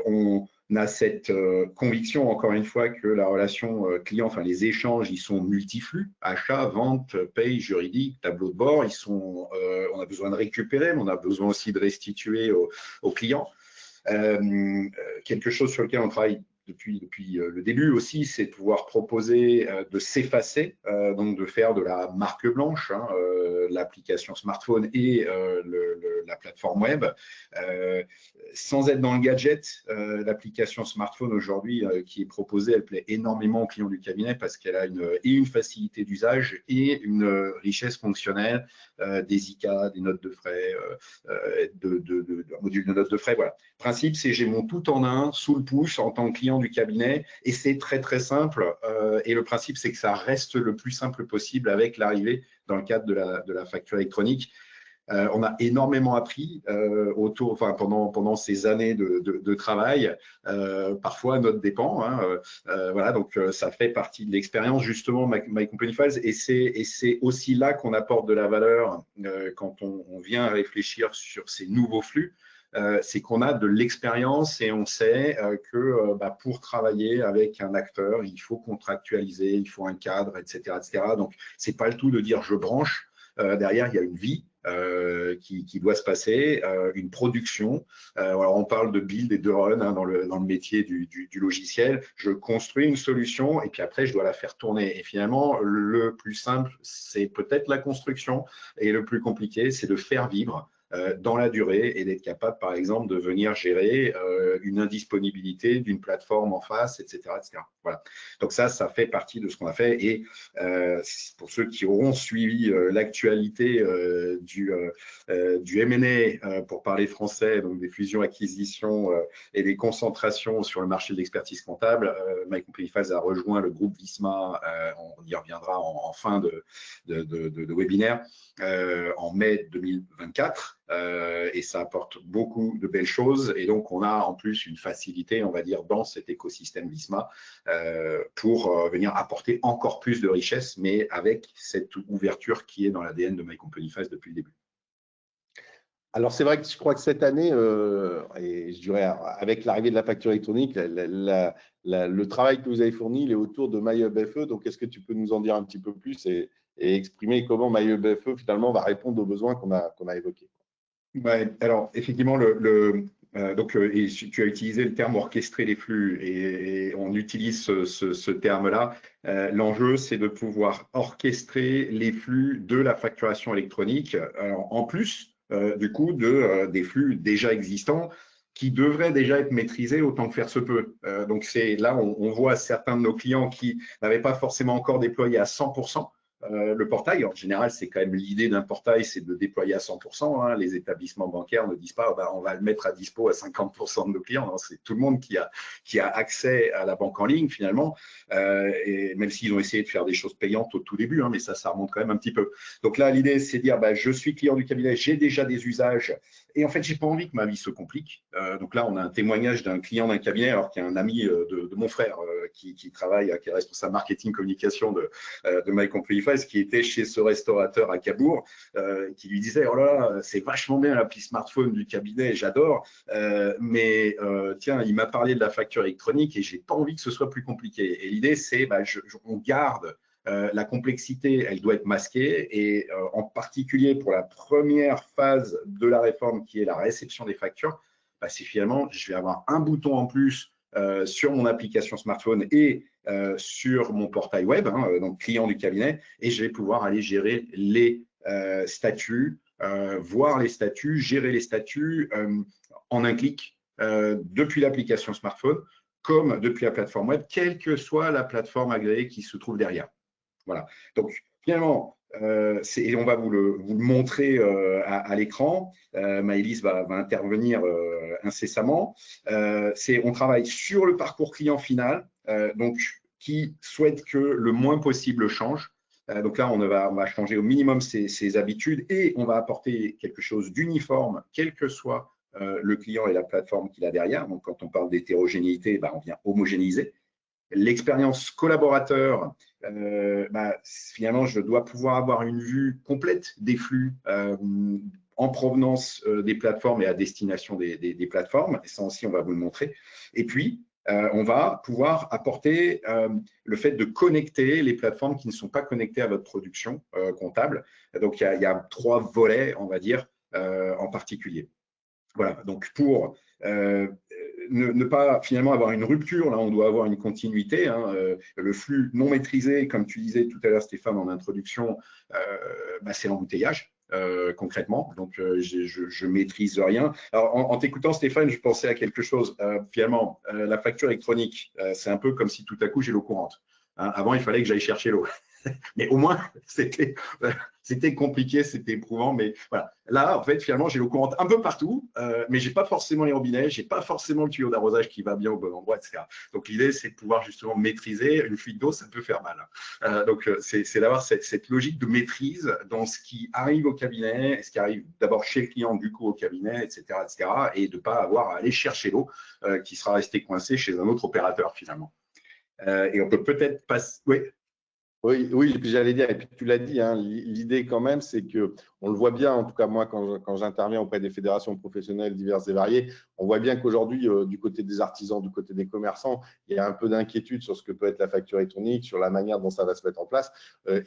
On a cette conviction, encore une fois, que la relation client, enfin les échanges, ils sont multiflux, achat, vente, paye, juridique, tableau de bord, on a besoin de récupérer, mais on a besoin aussi de restituer aux clients. Quelque chose sur lequel on travaille depuis le début aussi, c'est de pouvoir proposer de s'effacer, donc de faire de la marque blanche, l'application smartphone et la plateforme web, sans être dans le gadget. L'application smartphone aujourd'hui qui est proposée, elle plaît énormément aux clients du cabinet parce qu'elle a une facilité d'usage et une richesse fonctionnelle, des ICA, des notes de frais, un module de notes de frais. Voilà. Le principe, c'est j'ai mon tout en un sous le pouce en tant que client du cabinet et c'est très très simple. Et le principe, c'est que ça reste le plus simple possible avec l'arrivée dans le cadre de la facture électronique. On a énormément appris pendant ces années de travail, parfois à notre dépens. Voilà, donc ça fait partie de l'expérience justement My Company Files et c'est aussi là qu'on apporte de la valeur quand on vient réfléchir sur ces nouveaux flux. C'est qu'on a de l'expérience et on sait que pour travailler avec un acteur, il faut contractualiser, il faut un cadre, etc., etc. Donc, c'est pas le tout de dire je branche. Derrière, il y a une vie qui doit se passer, une production. Alors, on parle de build et de run dans le métier du logiciel. Je construis une solution et puis après, je dois la faire tourner. Et finalement, le plus simple, c'est peut-être la construction et le plus compliqué, c'est de faire vivre dans la durée et d'être capable, par exemple, de venir gérer une indisponibilité d'une plateforme en face, etc., etc. Voilà. Donc ça fait partie de ce qu'on a fait. Et pour ceux qui auront suivi l'actualité du M&A, pour parler français, donc des fusions-acquisitions et des concentrations sur le marché de l'expertise comptable, My Company Files a rejoint le groupe Visma, on y reviendra en fin de webinaire, en mai 2024, et ça apporte beaucoup de belles choses. Et donc, on a en plus une facilité, on va dire, dans cet écosystème Visma pour venir apporter encore plus de richesse, mais avec cette ouverture qui est dans l'ADN de My Company Files depuis le début. Alors, c'est vrai que je crois que cette année, et je dirais avec l'arrivée de la facture électronique, le travail que vous avez fourni, il est autour de MyHub FE. Donc, est-ce que tu peux nous en dire un petit peu plus et exprimer comment MyHub FE, finalement, va répondre aux besoins qu'on a évoqués? Ouais, alors, effectivement, et tu as utilisé le terme orchestrer les flux, et on utilise ce terme-là. L'enjeu, c'est de pouvoir orchestrer les flux de la facturation électronique, en plus du coup des flux déjà existants qui devraient déjà être maîtrisés autant que faire se peut. Donc c'est là on voit certains de nos clients qui n'avaient pas forcément encore déployé à 100% le portail. En général, c'est quand même l'idée d'un portail, c'est de déployer à 100%. Hein. Les établissements bancaires ne disent pas on va le mettre à dispo à 50% de nos clients. C'est tout le monde qui a accès à la banque en ligne finalement, et même s'ils ont essayé de faire des choses payantes au tout début, hein, mais ça remonte quand même un petit peu. Donc là, l'idée, c'est de dire je suis client du cabinet, j'ai déjà des usages, et en fait, j'ai pas envie que ma vie se complique. Donc là, on a un témoignage d'un client d'un cabinet, alors qui est un ami de mon frère qui travaille, qui est responsable marketing communication de My Company Files, qui était chez ce restaurateur à Cabourg, qui lui disait oh là là, c'est vachement bien l'appli smartphone du cabinet, j'adore, mais tiens, il m'a parlé de la facture électronique et j'ai pas envie que ce soit plus compliqué. Et l'idée, c'est on garde la complexité, elle doit être masquée, et en particulier pour la première phase de la réforme qui est la réception des factures, c'est finalement, je vais avoir un bouton en plus sur mon application smartphone et sur mon portail web, hein, donc client du cabinet, et je vais pouvoir aller gérer les statuts, voir les statuts, gérer les statuts en un clic depuis l'application smartphone comme depuis la plateforme web, quelle que soit la plateforme agréée qui se trouve derrière. Voilà. Donc, finalement, et on va vous le montrer à l'écran. Maëlys va intervenir incessamment. On travaille sur le parcours client final, donc qui souhaite que le moins possible change. Donc là, on va changer au minimum ses habitudes, et on va apporter quelque chose d'uniforme, quel que soit le client et la plateforme qu'il a derrière. Donc, quand on parle d'hétérogénéité, on vient homogénéiser. L'expérience collaborateur, finalement, je dois pouvoir avoir une vue complète des flux en provenance des plateformes et à destination des plateformes. Et ça aussi, on va vous le montrer. Et puis, on va pouvoir apporter le fait de connecter les plateformes qui ne sont pas connectées à votre production comptable. Donc, il y a 3 volets, on va dire, en particulier. Voilà, donc pour ne pas finalement avoir une rupture, là on doit avoir une continuité, hein, le flux non maîtrisé, comme tu disais tout à l'heure Stéphane en introduction, c'est l'embouteillage concrètement, donc je maîtrise rien. Alors en t'écoutant Stéphane, je pensais à quelque chose, finalement la facture électronique, c'est un peu comme si tout à coup j'ai l'eau courante. Hein, avant il fallait que j'aille chercher l'eau. Mais au moins, c'était compliqué, c'était éprouvant. Mais voilà. Là, en fait, finalement, j'ai l'eau courante un peu partout, mais je n'ai pas forcément les robinets, je n'ai pas forcément le tuyau d'arrosage qui va bien au bon endroit, etc. Donc, l'idée, c'est de pouvoir justement maîtriser. Une fuite d'eau, ça peut faire mal. Donc, c'est d'avoir cette logique de maîtrise dans ce qui arrive au cabinet, ce qui arrive d'abord chez le client, du coup, au cabinet, etc., et de ne pas avoir à aller chercher l'eau qui sera restée coincée chez un autre opérateur, finalement. Et on peut peut-être passer… Oui. Oui, et puis j'allais dire, et puis tu l'as dit, hein, l'idée quand même, c'est que on le voit bien, en tout cas moi, quand j'interviens auprès des fédérations professionnelles diverses et variées, on voit bien qu'aujourd'hui, du côté des artisans, du côté des commerçants, il y a un peu d'inquiétude sur ce que peut être la facture électronique, sur la manière dont ça va se mettre en place,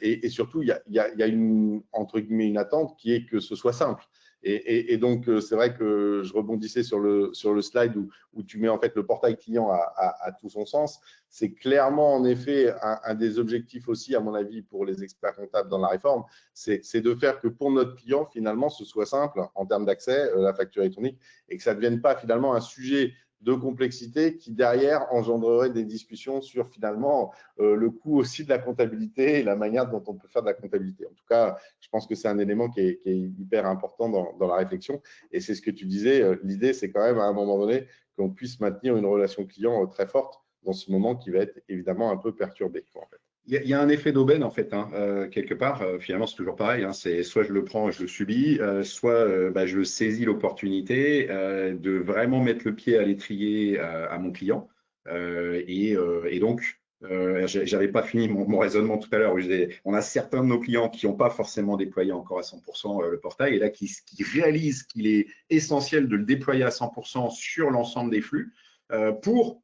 et surtout, il y a une, entre guillemets, une attente qui est que ce soit simple. Et donc, c'est vrai que je rebondissais sur le slide où tu mets en fait le portail client à tout son sens. C'est clairement, en effet, un des objectifs aussi, à mon avis, pour les experts comptables dans la réforme, c'est de faire que pour notre client, finalement, ce soit simple en termes d'accès, la facture électronique, et que ça ne devienne pas finalement un sujet de complexité qui, derrière, engendrerait des discussions sur, finalement, le coût aussi de la comptabilité et la manière dont on peut faire de la comptabilité. En tout cas, je pense que c'est un élément qui est hyper important dans la réflexion. Et c'est ce que tu disais, l'idée, c'est quand même, à un moment donné, qu'on puisse maintenir une relation client très forte dans ce moment qui va être évidemment un peu perturbé, en fait. Il y a un effet d'aubaine en fait, hein, quelque part. Finalement, c'est toujours pareil. Hein, c'est soit je le prends, je le subis, soit je saisis l'opportunité de vraiment mettre le pied à l'étrier à mon client. Et donc, j'avais pas fini mon raisonnement tout à l'heure. On a certains de nos clients qui n'ont pas forcément déployé encore à 100% le portail, et là qui réalisent qu'il est essentiel de le déployer à 100% sur l'ensemble des flux pour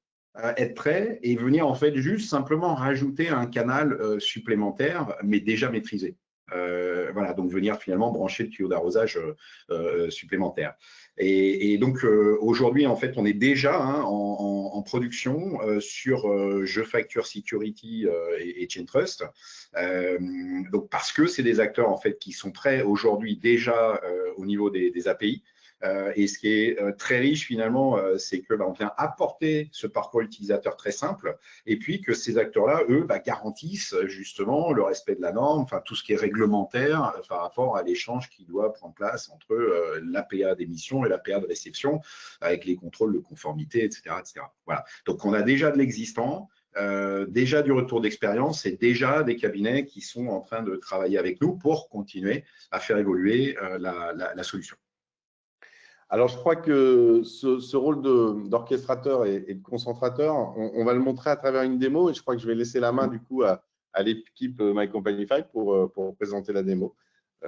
être prêt et venir en fait juste simplement rajouter un canal supplémentaire, mais déjà maîtrisé. Voilà, donc venir finalement brancher le tuyau d'arrosage supplémentaire. Et donc aujourd'hui, en fait, on est déjà en production sur Je Facture Security et Chain Trust. Donc parce que c'est des acteurs en fait qui sont prêts aujourd'hui déjà au niveau des API. Et ce qui est très riche finalement, c'est que on vient apporter ce parcours utilisateur très simple, et puis que ces acteurs-là, eux, garantissent justement le respect de la norme, enfin tout ce qui est réglementaire par rapport à l'échange qui doit prendre place entre l'APA d'émission et l'APA de réception, avec les contrôles de conformité, etc., etc. Voilà. Donc on a déjà de l'existant. Déjà du retour d'expérience et déjà des cabinets qui sont en train de travailler avec nous pour continuer à faire évoluer la solution. Alors, je crois que ce rôle d'orchestrateur et de concentrateur, on va le montrer à travers une démo, et je crois que je vais laisser la main du coup à l'équipe My Company 5 pour présenter la démo.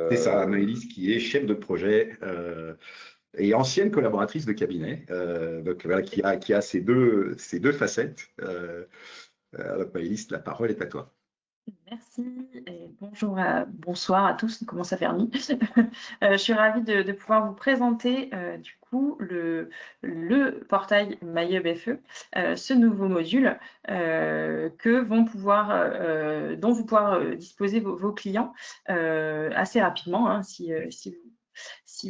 C'est ça, Maëlys qui est chef de projet et ancienne collaboratrice de cabinet, donc voilà, qui a ces deux facettes. Alors Maëlys, la parole est à toi. Merci et bonsoir à tous, il commence à faire nuit. Je suis ravie de pouvoir vous présenter du coup le portail MyHub FE, ce nouveau module dont vous pourrez disposer vos clients assez rapidement, hein, si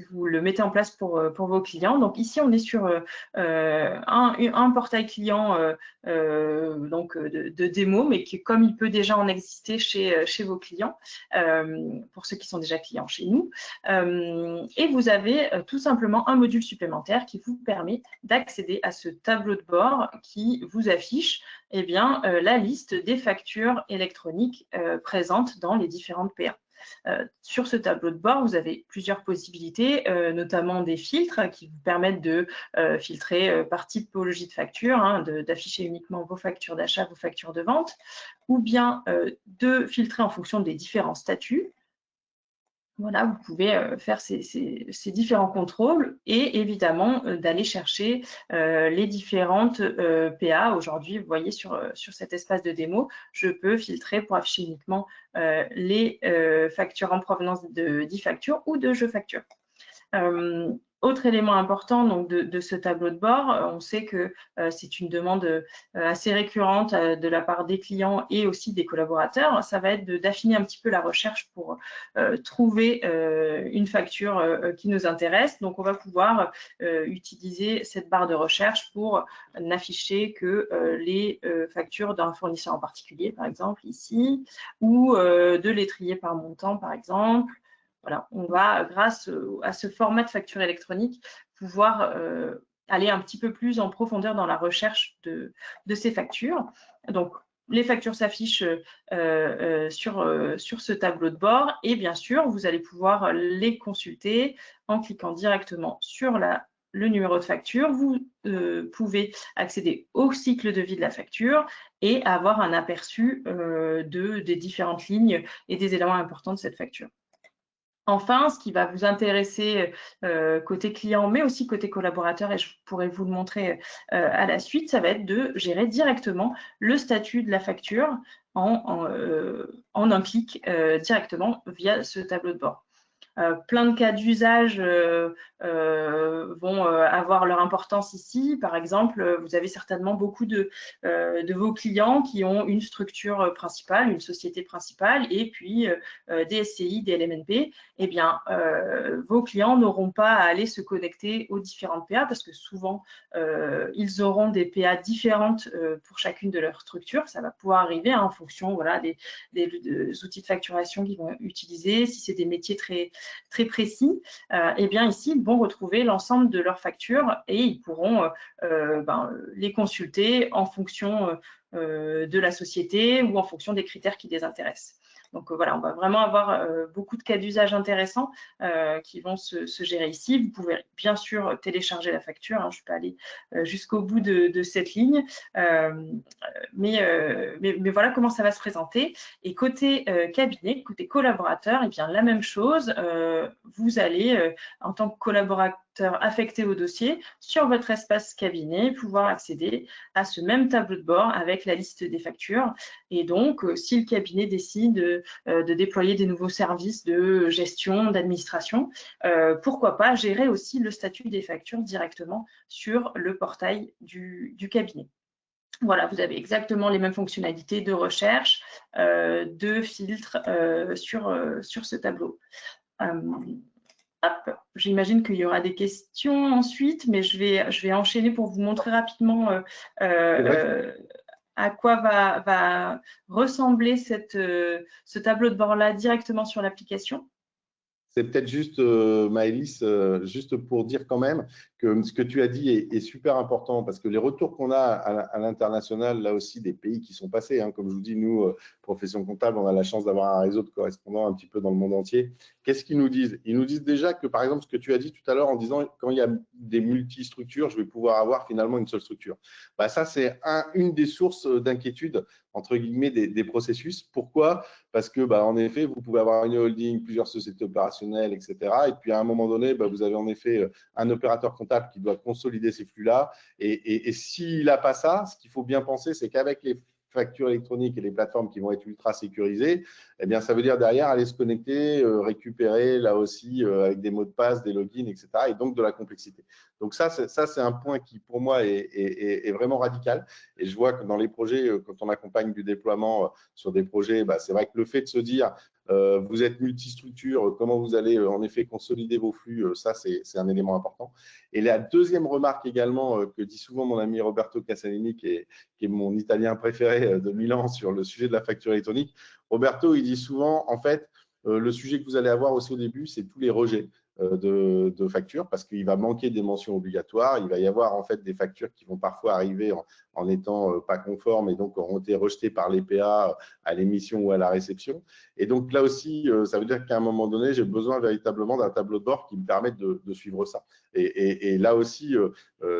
vous le mettez en place pour vos clients. Donc ici, on est sur un portail client donc de démo, mais qui, comme il peut déjà en exister chez vos clients, pour ceux qui sont déjà clients chez nous. Et vous avez tout simplement un module supplémentaire qui vous permet d'accéder à ce tableau de bord qui vous affiche la liste des factures électroniques présentes dans les différentes PA. Sur ce tableau de bord, vous avez plusieurs possibilités, notamment des filtres qui vous permettent de filtrer par typologie de facture, hein, d'afficher uniquement vos factures d'achat, vos factures de vente, ou bien de filtrer en fonction des différents statuts. Voilà, vous pouvez faire ces différents contrôles et évidemment d'aller chercher les différentes PA. Aujourd'hui, vous voyez sur cet espace de démo, je peux filtrer pour afficher uniquement les factures en provenance de 10 factures ou de Je Facture. Autre élément important donc, de ce tableau de bord, on sait que c'est une demande assez récurrente de la part des clients et aussi des collaborateurs. Ça va être d'affiner un petit peu la recherche pour trouver une facture qui nous intéresse. Donc, on va pouvoir utiliser cette barre de recherche pour n'afficher que les factures d'un fournisseur en particulier, par exemple ici, ou de les trier par montant, par exemple. Voilà, on va, grâce à ce format de facture électronique, pouvoir aller un petit peu plus en profondeur dans la recherche de ces factures. Donc, les factures s'affichent sur ce tableau de bord et bien sûr, vous allez pouvoir les consulter en cliquant directement sur le numéro de facture. Vous pouvez accéder au cycle de vie de la facture et avoir un aperçu des différentes lignes et des éléments importants de cette facture. Enfin, ce qui va vous intéresser côté client, mais aussi côté collaborateur, et je pourrais vous le montrer à la suite, ça va être de gérer directement le statut de la facture en un clic directement via ce tableau de bord. Plein de cas d'usage vont avoir leur importance ici. Par exemple, vous avez certainement beaucoup de vos clients qui ont une structure principale, une société principale, et puis des SCI, des LMNP. Eh bien, vos clients n'auront pas à aller se connecter aux différentes PA parce que souvent, ils auront des PA différentes pour chacune de leurs structures. Ça va pouvoir arriver en fonction voilà, des outils de facturation qu'ils vont utiliser. Si c'est des métiers très, très précis, eh bien ici, ils vont retrouver l'ensemble de leurs factures et ils pourront les consulter en fonction de la société ou en fonction des critères qui les intéressent. Donc voilà, on va vraiment avoir beaucoup de cas d'usage intéressants qui vont se gérer ici. Vous pouvez bien sûr télécharger la facture, hein, je ne suis pas allée jusqu'au bout de cette ligne, mais voilà comment ça va se présenter. Et côté cabinet, côté collaborateur, eh bien la même chose, vous allez en tant que collaborateur affecté au dossier sur votre espace cabinet pouvoir accéder à ce même tableau de bord avec la liste des factures. Et donc, si le cabinet décide de déployer des nouveaux services de gestion, d'administration, pourquoi pas gérer aussi le statut des factures directement sur le portail du cabinet. Voilà, vous avez exactement les mêmes fonctionnalités de recherche, de filtre sur ce tableau. J'imagine qu'il y aura des questions ensuite, mais je vais enchaîner pour vous montrer rapidement à quoi va ressembler ce tableau de bord-là directement sur l'application. C'est peut-être juste, Maëlys, juste pour dire quand même que ce que tu as dit est super important parce que les retours qu'on a à l'international, là aussi, des pays qui sont passés, hein, comme je vous dis, nous, profession comptable, on a la chance d'avoir un réseau de correspondants un petit peu dans le monde entier. Qu'est-ce qu'ils nous disent? Ils nous disent déjà que, par exemple, ce que tu as dit tout à l'heure en disant quand il y a des multi-structures, je vais pouvoir avoir finalement une seule structure. Bah, ça, c'est une des sources d'inquiétude, entre guillemets, des processus. Pourquoi? Parce que, bah, en effet, vous pouvez avoir une holding, plusieurs sociétés opérationnelles, etc. Et puis, à un moment donné, bah, vous avez en effet un opérateur comptable qui doit consolider ces flux-là. Et s'il n'a pas ça, ce qu'il faut bien penser, c'est qu'avec les factures électroniques et les plateformes qui vont être ultra sécurisées, eh bien, ça veut dire derrière aller se connecter, récupérer là aussi avec des mots de passe, des logins, etc. Et donc de la complexité. Donc ça, c'est un point qui pour moi est vraiment radical. Et je vois que dans les projets, quand on accompagne du déploiement sur des projets, bah, c'est vrai que le fait de se dire vous êtes multistructure, comment vous allez en effet consolider vos flux, ça c'est un élément important. Et la deuxième remarque également que dit souvent mon ami Roberto Casalini, qui est mon Italien préféré de Milan sur le sujet de la facture électronique. Roberto, il dit souvent, en fait, le sujet que vous allez avoir aussi au début, c'est tous les rejets de factures parce qu'il va manquer des mentions obligatoires. Il va y avoir en fait des factures qui vont parfois arriver en étant pas conformes et donc auront été rejetées par les PA à l'émission ou à la réception. Et donc là aussi, ça veut dire qu'à un moment donné, j'ai besoin véritablement d'un tableau de bord qui me permette de suivre ça. Et là aussi,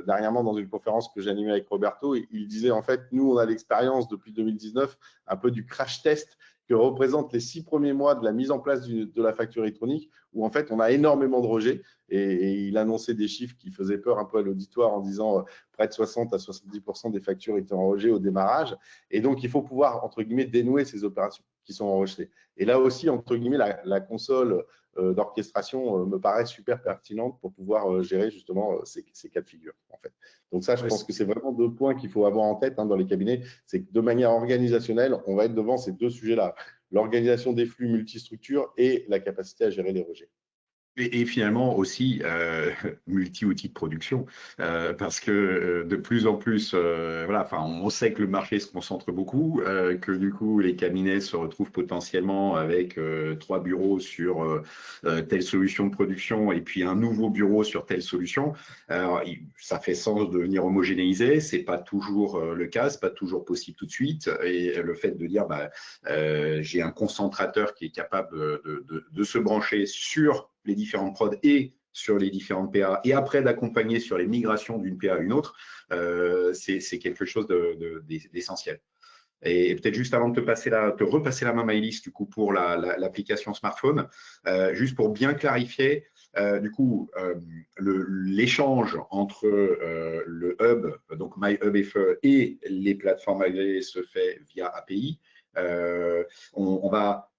dernièrement, dans une conférence que j'animais avec Roberto, il disait en fait, nous, on a l'expérience depuis 2019, un peu du crash test que représentent les 6 premiers mois de la mise en place de la facture électronique, où en fait, on a énormément de rejets. Et il annonçait des chiffres qui faisaient peur un peu à l'auditoire en disant près de 60 à 70% des factures étaient en rejet au démarrage. Et donc, il faut pouvoir, entre guillemets, dénouer ces opérations qui sont enregistrées. Et là aussi, entre guillemets, la console d'orchestration me paraît super pertinente pour pouvoir gérer justement ces cas de figure, en fait. Donc ça, je pense que c'est vraiment 2 points qu'il faut avoir en tête dans les cabinets. C'est que de manière organisationnelle, on va être devant ces 2 sujets-là. L'organisation des flux multistructures et la capacité à gérer les rejets. Et finalement aussi multi-outils de production, parce que de plus en plus, voilà, enfin, on sait que le marché se concentre beaucoup, que du coup les cabinets se retrouvent potentiellement avec 3 bureaux sur telle solution de production et puis un nouveau bureau sur telle solution. Alors, ça fait sens de venir homogénéiser, c'est pas toujours le cas, c'est pas toujours possible tout de suite. Et le fait de dire, bah, j'ai un concentrateur qui est capable de se brancher sur les différentes prods et sur les différentes PA, et après d'accompagner sur les migrations d'une PA à une autre, c'est quelque chose d'essentiel. Et peut-être juste avant de te repasser la main, Maëlys, du coup, pour l'application smartphone, juste pour bien clarifier, du coup, l'échange entre le hub, donc MyHub FE, et les plateformes agréées se fait via API. On va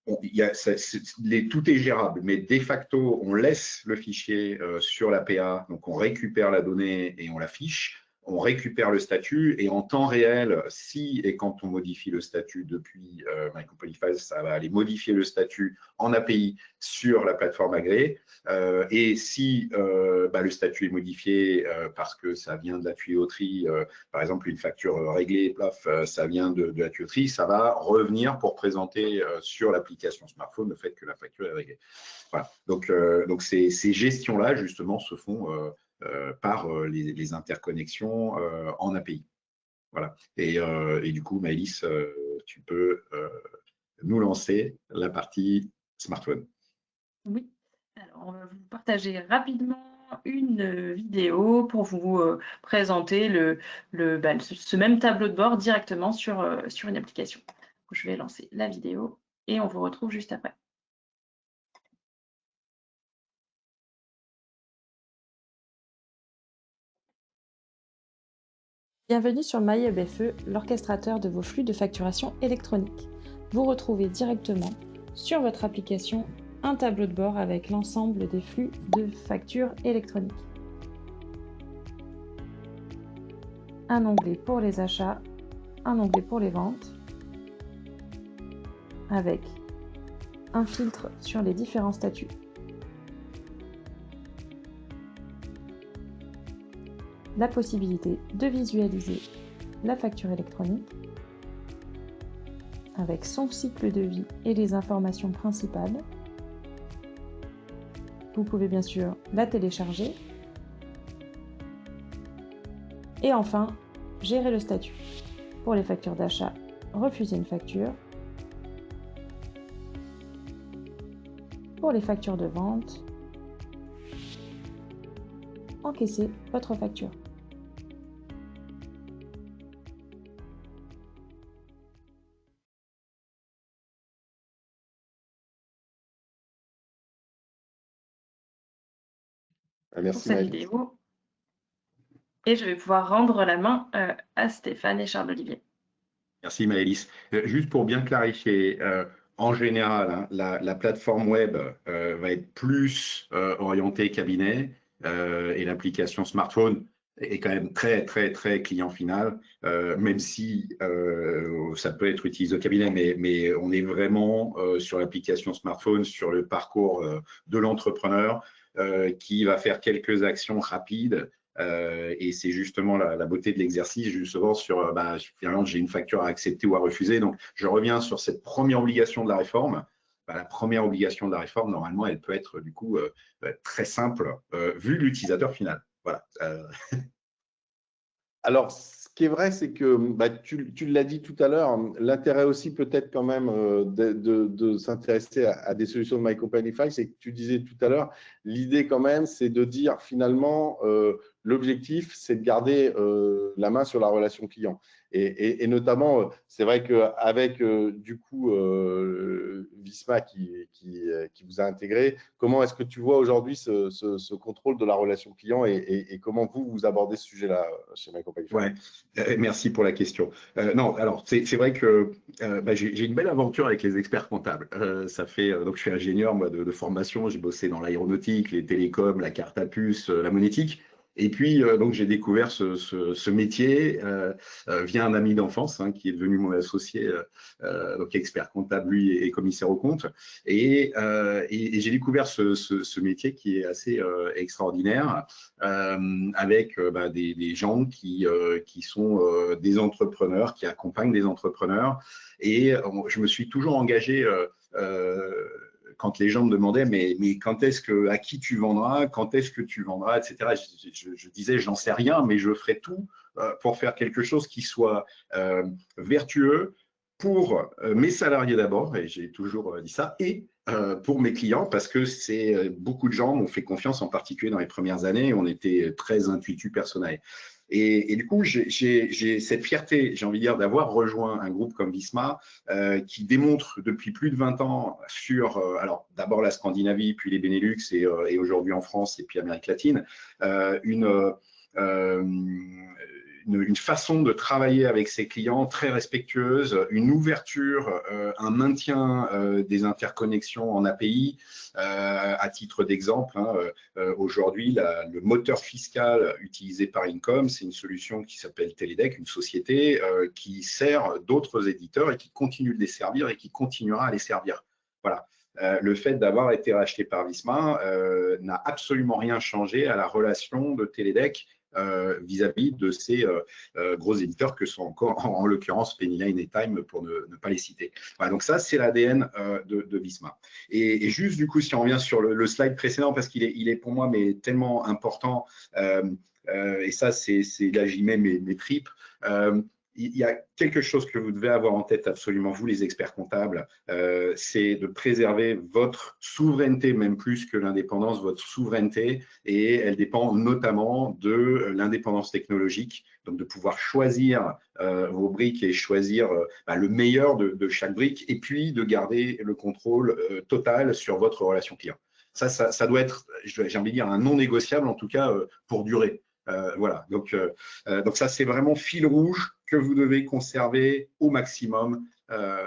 tout est gérable, mais de facto, on laisse le fichier sur l'APA, donc on récupère la donnée et on l'affiche. On récupère le statut et en temps réel, si et quand on modifie le statut depuis My Company Files, ça va aller modifier le statut en API sur la plateforme agréée. Et si le statut est modifié parce que ça vient de la tuyauterie, par exemple une facture réglée, plaf, ça vient de la tuyauterie, ça va revenir pour présenter sur l'application smartphone le fait que la facture est réglée. Voilà. Donc ces gestions-là, justement, se font par les interconnexions en API. Voilà. Et du coup, Maëlys, tu peux nous lancer la partie smartphone. Oui, alors on va vous partager rapidement une vidéo pour vous présenter ce même tableau de bord directement sur une application. Je vais lancer la vidéo et on vous retrouve juste après. Bienvenue sur MyHubFE, l'orchestrateur de vos flux de facturation électronique. Vous retrouvez directement sur votre application un tableau de bord avec l'ensemble des flux de factures électroniques. Un onglet pour les achats, un onglet pour les ventes, avec un filtre sur les différents statuts. La possibilité de visualiser la facture électronique avec son cycle de vie et les informations principales. Vous pouvez bien sûr la télécharger. Et enfin, gérer le statut. Pour les factures d'achat, refuser une facture. Pour les factures de vente, encaisser votre facture. Merci, pour cette vidéo. Et je vais pouvoir rendre la main à Stéphane et Charles-Olivier. Merci Maëlys. Juste pour bien clarifier, en général, hein, la plateforme web va être plus orientée cabinet et l'application smartphone est quand même très, très, très client final, même si ça peut être utilisé au cabinet, mais on est vraiment sur l'application smartphone, sur le parcours de l'entrepreneur qui va faire quelques actions rapides. Et c'est justement la beauté de l'exercice, justement sur finalement j'ai une facture à accepter ou à refuser. Donc je reviens sur cette première obligation de la réforme. La première obligation de la réforme, normalement, elle peut être du coup très simple vu l'utilisateur final. Voilà. Alors, ce qui est vrai, c'est que tu l'as dit tout à l'heure, l'intérêt aussi peut-être quand même de s'intéresser à des solutions de My Company Files, c'est que tu disais tout à l'heure, l'idée quand même, c'est de dire finalement, l'objectif, c'est de garder la main sur la relation client. Et notamment, c'est vrai qu'avec du coup Visma qui vous a intégré, comment est-ce que tu vois aujourd'hui ce contrôle de la relation client et comment vous abordez ce sujet-là chez My Company Files? Ouais, merci pour la question. Non, alors c'est vrai que j'ai une belle aventure avec les experts comptables. Donc je suis ingénieur moi de formation, j'ai bossé dans l'aéronautique, les télécoms, la carte à puce, la monétique. Et puis, donc, j'ai découvert ce métier via un ami d'enfance qui est devenu mon associé, donc expert comptable, lui, et commissaire aux comptes. Et j'ai découvert ce métier qui est assez extraordinaire avec des gens qui sont des entrepreneurs, qui accompagnent des entrepreneurs. Et je me suis toujours engagé quand les gens me demandaient mais quand est-ce que, à qui tu vendras, quand est-ce que tu vendras, etc. Je disais, j'en sais rien, mais je ferai tout pour faire quelque chose qui soit vertueux pour mes salariés d'abord, et j'ai toujours dit ça, et pour mes clients, parce que beaucoup de gens m'ont fait confiance, en particulier dans les premières années, on était très intuitus personnels. Et du coup, j'ai cette fierté, j'ai envie de dire, d'avoir rejoint un groupe comme Visma qui démontre depuis plus de 20 ans sur, alors d'abord la Scandinavie, puis les Benelux et aujourd'hui en France et puis Amérique latine, une une façon de travailler avec ses clients très respectueuse, une ouverture, un maintien des interconnexions en API. À titre d'exemple, hein, aujourd'hui, le moteur fiscal utilisé par Income, c'est une solution qui s'appelle Teledec, une société qui sert d'autres éditeurs et qui continue de les servir et qui continuera à les servir. Voilà. Le fait d'avoir été racheté par Visma n'a absolument rien changé à la relation de Teledec vis-à-vis de ces gros éditeurs que sont encore, en l'occurrence, Pennyline et Time, pour ne pas les citer. Voilà, donc ça, c'est l'ADN de Visma. Et juste, du coup, si on revient sur le slide précédent, parce qu'il est pour moi mais tellement important, et ça, là, j'y mets mes tripes. Il y a quelque chose que vous devez avoir en tête absolument, vous les experts comptables, c'est de préserver votre souveraineté, même plus que l'indépendance, votre souveraineté, et elle dépend notamment de l'indépendance technologique, donc de pouvoir choisir vos briques et choisir le meilleur de chaque brique, et puis de garder le contrôle total sur votre relation client. Ça doit être, j'ai envie de dire, un non négociable, en tout cas pour durer. Voilà, donc ça, c'est vraiment fil rouge que vous devez conserver au maximum à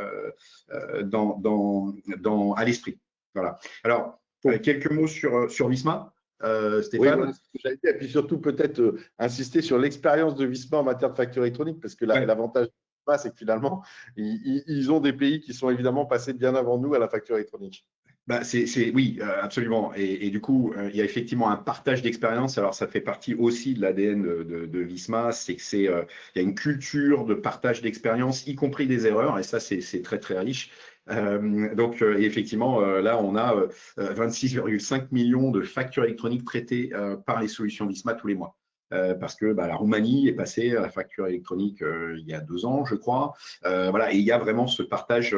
l'esprit. Voilà. Alors, quelques mots sur Visma, Stéphane. Oui, voilà ce que j'allais dire. Et puis surtout, peut-être insister sur l'expérience de Visma en matière de facture électronique, parce que l'avantage de Visma, c'est que finalement, ils ont des pays qui sont évidemment passés bien avant nous à la facture électronique. Oui, absolument. Et du coup, il y a effectivement un partage d'expérience. Alors, ça fait partie aussi de l'ADN de Visma, c'est que il y a une culture de partage d'expérience, y compris des erreurs, et ça, c'est très, très riche. Donc, effectivement, là, on a 26,5 millions de factures électroniques traitées par les solutions Visma tous les mois. Parce que la Roumanie est passée à la facture électronique il y a 2 ans, je crois. Voilà, et il y a vraiment ce partage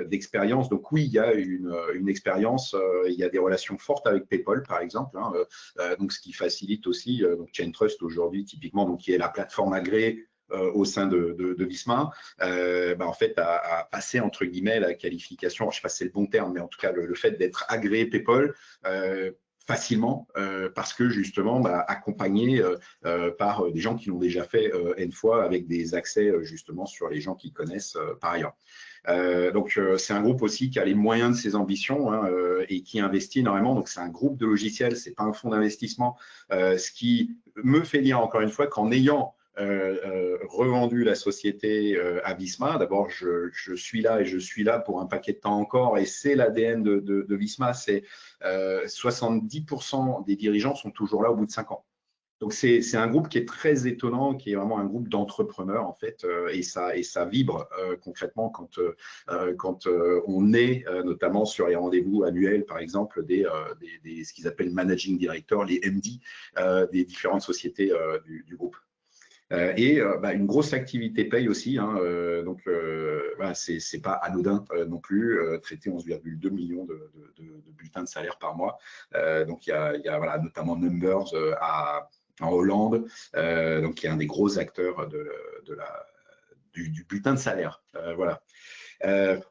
d'expérience. Donc oui, il y a une expérience, il y a des relations fortes avec PayPal, par exemple, hein, donc ce qui facilite aussi donc ChainTrust aujourd'hui, typiquement, donc qui est la plateforme agréée au sein de Visma, en fait, à passer entre guillemets la qualification, je ne sais pas si c'est le bon terme, mais en tout cas le fait d'être agréé PayPal facilement, parce que justement accompagné par des gens qui l'ont déjà fait N fois, avec des accès justement sur les gens qui connaissent par ailleurs. Donc c'est un groupe aussi qui a les moyens de ses ambitions, hein, et qui investit énormément. Donc c'est un groupe de logiciels, c'est pas un fonds d'investissement, ce qui me fait dire encore une fois qu'en ayant revendu la société à Visma. D'abord, je suis là et je suis là pour un paquet de temps encore, et c'est l'ADN de Visma, c'est 70% des dirigeants sont toujours là au bout de 5 ans. Donc, c'est un groupe qui est très étonnant, qui est vraiment un groupe d'entrepreneurs, en fait, et ça vibre concrètement quand on est notamment sur les rendez-vous annuels, par exemple, ce qu'ils appellent managing directors, les MD des différentes sociétés du groupe. Et une grosse activité paye aussi, hein, donc c'est pas anodin non plus, traiter 11,2 millions de bulletins de salaire par mois. Donc il y a voilà, notamment Numbers en Hollande, donc qui est un des gros acteurs du bulletin de salaire. Voilà.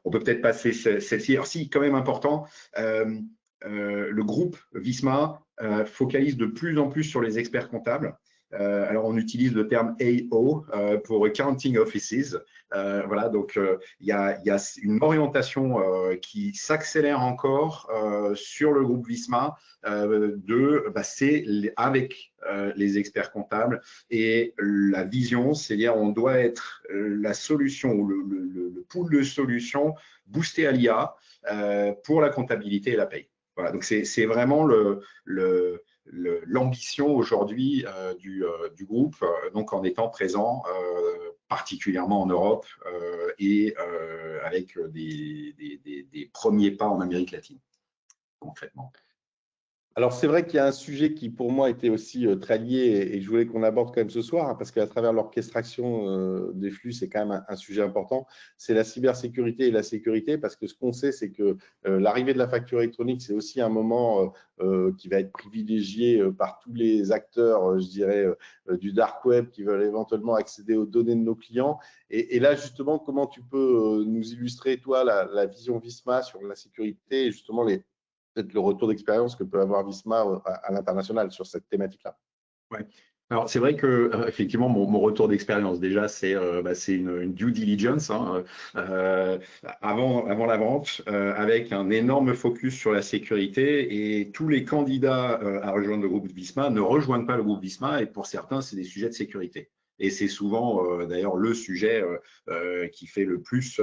On peut peut-être passer celle-ci. Alors si, quand même important, le groupe Visma focalise de plus en plus sur les experts comptables. Alors, on utilise le terme AO pour Accounting Offices. Voilà, donc il y a une orientation qui s'accélère encore sur le groupe Visma c'est avec les experts comptables, et la vision, c'est-à-dire on doit être la solution ou le pool de solutions boosté à l'IA pour la comptabilité et la paye. Voilà, donc c'est vraiment l'ambition aujourd'hui du groupe, donc en étant présent particulièrement en Europe et avec des premiers pas en Amérique latine, concrètement. Alors, c'est vrai qu'il y a un sujet qui, pour moi, était aussi très lié et je voulais qu'on aborde quand même ce soir, hein, parce qu'à travers l'orchestration des flux, c'est quand même un sujet important. C'est la cybersécurité et la sécurité, parce que ce qu'on sait, c'est que l'arrivée de la facture électronique, c'est aussi un moment qui va être privilégié par tous les acteurs, je dirais, du dark web qui veulent éventuellement accéder aux données de nos clients. Et là, justement, comment tu peux nous illustrer, toi, la vision Visma sur la sécurité et justement peut-être le retour d'expérience que peut avoir Visma à l'international sur cette thématique-là? Ouais. Alors, c'est vrai que effectivement, mon retour d'expérience, déjà, c'est une due diligence hein, avant la vente, avec un énorme focus sur la sécurité. Et tous les candidats à rejoindre le groupe Visma ne rejoignent pas le groupe Visma. Et pour certains, c'est des sujets de sécurité. Et c'est souvent d'ailleurs le sujet qui fait le plus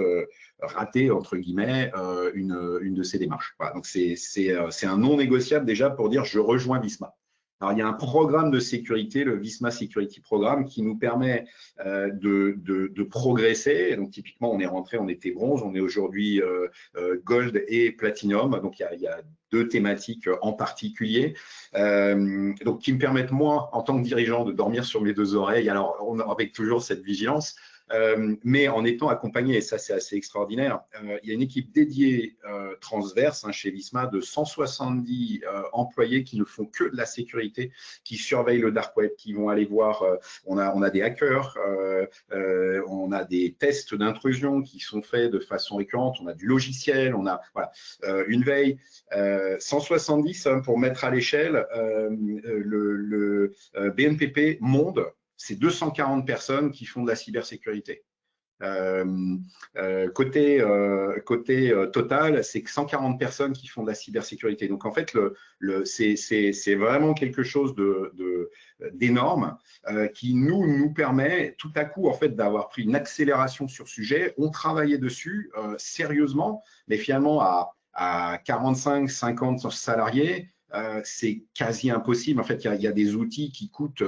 rater, entre guillemets, une de ces démarches. Voilà, donc, c'est un non négociable déjà pour dire je rejoins Visma. Alors, il y a un programme de sécurité, le Visma Security Programme, qui nous permet de progresser. Donc, typiquement, on est rentré, on était bronze, on est aujourd'hui gold et platinum. Donc, il y a deux thématiques en particulier, donc qui me permettent, moi, en tant que dirigeant, de dormir sur mes deux oreilles. Alors, avec toujours cette vigilance, mais en étant accompagné, et ça c'est assez extraordinaire, il y a une équipe dédiée transverse chez Visma de 170 employés qui ne font que de la sécurité, qui surveillent le dark web, qui vont aller voir, on a des hackers, on a des tests d'intrusion qui sont faits de façon récurrente, on a du logiciel, on a voilà, une veille, 170 pour mettre à l'échelle le BNPP Monde. C'est 240 personnes qui font de la cybersécurité. Côté total, c'est que 140 personnes qui font de la cybersécurité. Donc, en fait, c'est vraiment quelque chose d'énorme qui nous permet tout à coup, en fait, d'avoir pris une accélération sur ce sujet. On travaillait dessus sérieusement, mais finalement, à 45, 50 salariés, c'est quasi impossible. En fait, il y a des outils qui coûtent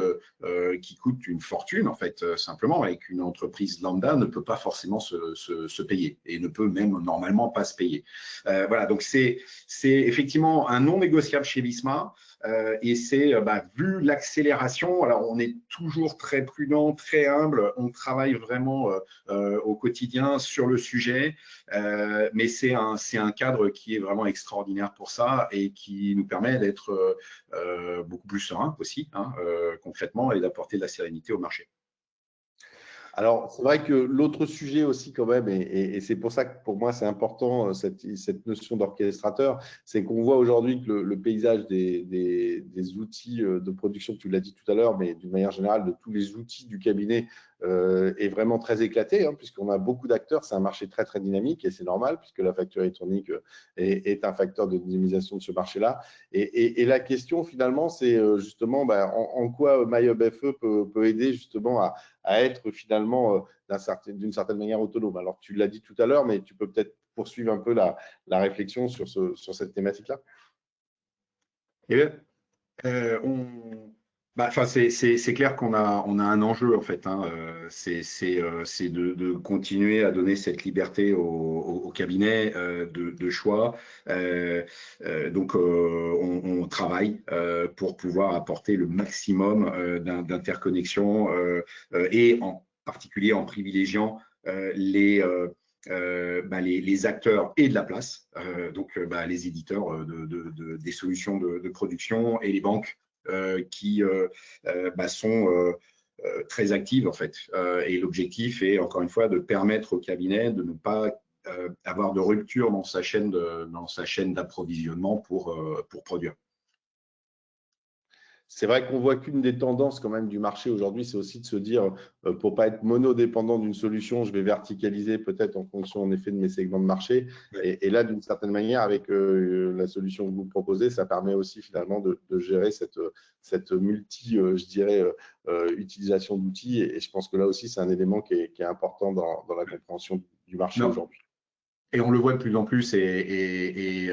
une fortune, en fait, simplement, et qu'une entreprise lambda ne peut pas forcément se payer et ne peut même normalement pas se payer. Voilà, donc c'est effectivement un non négociable chez Visma. Et c'est, vu l'accélération, alors on est toujours très prudent, très humble, on travaille vraiment au quotidien sur le sujet, mais c'est un cadre qui est vraiment extraordinaire pour ça et qui nous permet d'être beaucoup plus serein aussi, hein, concrètement, et d'apporter de la sérénité au marché. Alors, c'est vrai que l'autre sujet aussi quand même, et c'est pour ça que pour moi c'est important cette notion d'orchestrateur, c'est qu'on voit aujourd'hui que le paysage des outils de production, tu l'as dit tout à l'heure, mais d'une manière générale de tous les outils du cabinet est vraiment très éclaté, hein, puisqu'on a beaucoup d'acteurs, c'est un marché très très dynamique et c'est normal puisque la facture électronique est un facteur de dynamisation de ce marché-là. Et la question finalement, c'est justement en quoi MyHubFE peut aider justement à être finalement d'une certaine manière autonome. Alors, tu l'as dit tout à l'heure, mais tu peux peut-être poursuivre un peu la réflexion sur cette thématique-là. Eh bien, c'est clair qu'on a un enjeu en fait. Hein, c'est de continuer à donner cette liberté au cabinet de choix. Donc, on travaille pour pouvoir apporter le maximum d'interconnexion et en particulier en privilégiant les acteurs et de la place, donc les éditeurs des solutions de production et les banques qui sont très actives en fait. Et l'objectif est encore une fois de permettre au cabinet de ne pas avoir de rupture dans sa chaîne d'approvisionnement pour produire. C'est vrai qu'on voit qu'une des tendances quand même du marché aujourd'hui, c'est aussi de se dire, pour pas être monodépendant d'une solution, je vais verticaliser peut-être en fonction en effet de mes segments de marché. Et là, d'une certaine manière, avec la solution que vous proposez, ça permet aussi finalement de gérer cette multi, je dirais, utilisation d'outils. Et je pense que là aussi, c'est un élément qui est important dans la compréhension du marché aujourd'hui. Et on le voit de plus en plus et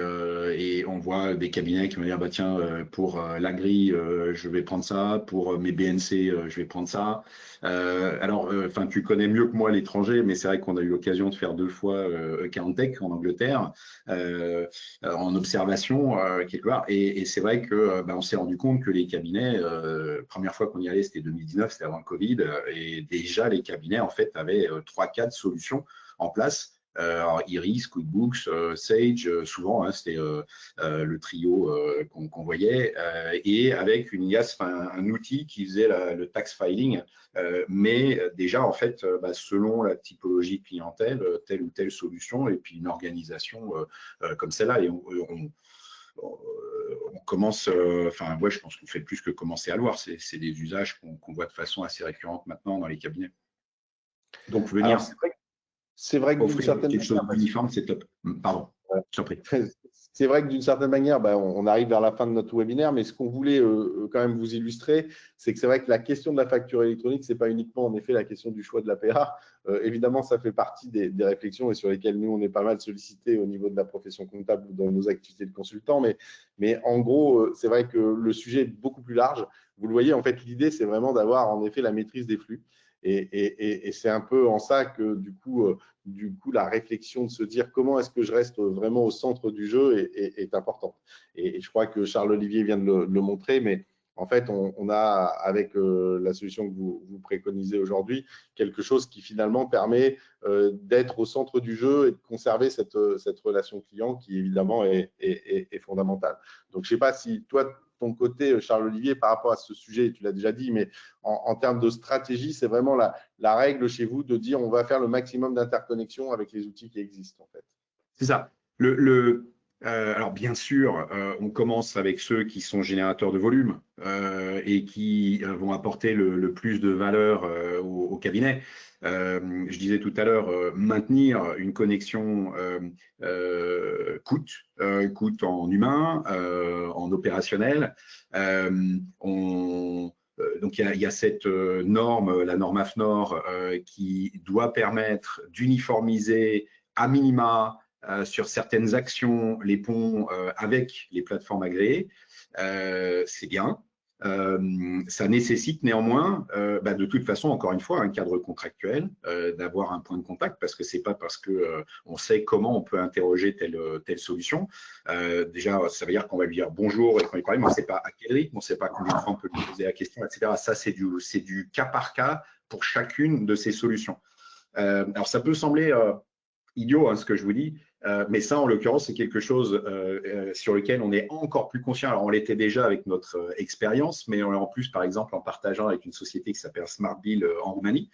on voit des cabinets qui vont dire tiens, pour l'agri, je vais prendre ça, pour mes BNC, je vais prendre ça. Alors, tu connais mieux que moi l'étranger, mais c'est vrai qu'on a eu l'occasion de faire 2 fois Accountech en Angleterre en observation quelque part. Et c'est vrai que on s'est rendu compte que les cabinets, première fois qu'on y allait, c'était 2019, c'était avant le Covid, et déjà les cabinets en fait avaient 3-4 solutions en place. Alors Iris, QuickBooks, Sage, souvent hein, c'était le trio qu'on voyait, et avec une IaaS, un outil qui faisait le tax filing, mais déjà en fait selon la typologie de clientèle, telle ou telle solution, et puis une organisation comme celle-là. Et on commence, enfin, je pense qu'on fait plus que commencer à le voir. C'est des usages qu'on voit de façon assez récurrente maintenant dans les cabinets. Donc, venir Alors, c'est vrai que d'une offrir certaine quelque chose manière, d'uniforme, c'est top. Pardon, je t'en prie. c'est vrai que d'une certaine manière, on arrive vers la fin de notre webinaire, mais ce qu'on voulait quand même vous illustrer, c'est que c'est vrai que la question de la facture électronique, ce n'est pas uniquement en effet la question du choix de l'APA. Évidemment, ça fait partie des réflexions et sur lesquelles nous, on est pas mal sollicités au niveau de la profession comptable ou dans nos activités de consultant. Mais en gros, c'est vrai que le sujet est beaucoup plus large. Vous le voyez, en fait, l'idée, c'est vraiment d'avoir en effet la maîtrise des flux. Et c'est un peu en ça que du coup, la réflexion de se dire comment est-ce que je reste vraiment au centre du jeu est importante. Et je crois que Charles-Olivier vient de le montrer, mais en fait, on a avec la solution que vous préconisez aujourd'hui, quelque chose qui finalement permet d'être au centre du jeu et de conserver cette relation client qui évidemment est fondamentale. Donc, je ne sais pas si toi, ton côté, Charles-Olivier, par rapport à ce sujet, tu l'as déjà dit, mais en termes de stratégie, c'est vraiment la règle chez vous de dire on va faire le maximum d'interconnexion avec les outils qui existent en fait. C'est ça. Alors bien sûr, on commence avec ceux qui sont générateurs de volume et qui vont apporter le plus de valeur au cabinet. Je disais tout à l'heure, maintenir une connexion coûte en humain, en opérationnel. Donc, il y a cette norme, la norme AFNOR, qui doit permettre d'uniformiser à minima sur certaines actions les ponts avec les plateformes agréées. C'est bien. Ça nécessite néanmoins, de toute façon, encore une fois, un cadre contractuel, d'avoir un point de contact, parce que c'est pas parce que on sait comment on peut interroger telle solution. Déjà, ça veut dire qu'on va lui dire bonjour et quand il y a problème, on ne sait pas à quel rythme, on ne sait pas combien de fois on peut lui poser la question, etc. Ça, c'est du cas par cas pour chacune de ces solutions. Alors, ça peut sembler idiot, hein, ce que je vous dis, mais ça, en l'occurrence, c'est quelque chose sur lequel on est encore plus conscient. Alors, on l'était déjà avec notre expérience, mais en plus, par exemple, en partageant avec une société qui s'appelle SmartBill en Roumanie,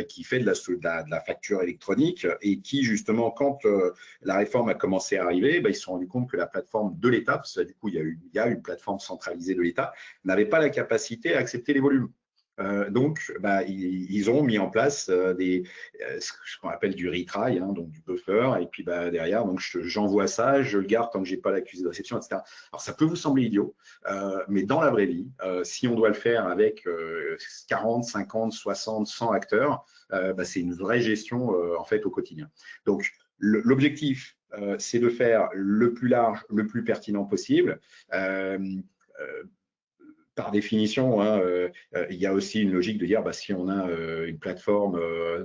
qui fait de la facture électronique et qui, justement, quand la réforme a commencé à arriver, ils se sont rendus compte que la plateforme de l'État, parce que du coup, il y a une plateforme centralisée de l'État, n'avait pas la capacité à accepter les volumes. Donc, ils ont mis en place ce qu'on appelle du retry, hein, donc du buffer, et puis derrière, donc j'envoie ça, je le garde tant que je n'ai pas l'accusé de réception, etc. Alors, ça peut vous sembler idiot, mais dans la vraie vie, si on doit le faire avec 40, 50, 60, 100 acteurs, c'est une vraie gestion en fait au quotidien. Donc, l'objectif, c'est de faire le plus large, le plus pertinent possible. Par définition, hein, il y a aussi une logique de dire si on a une plateforme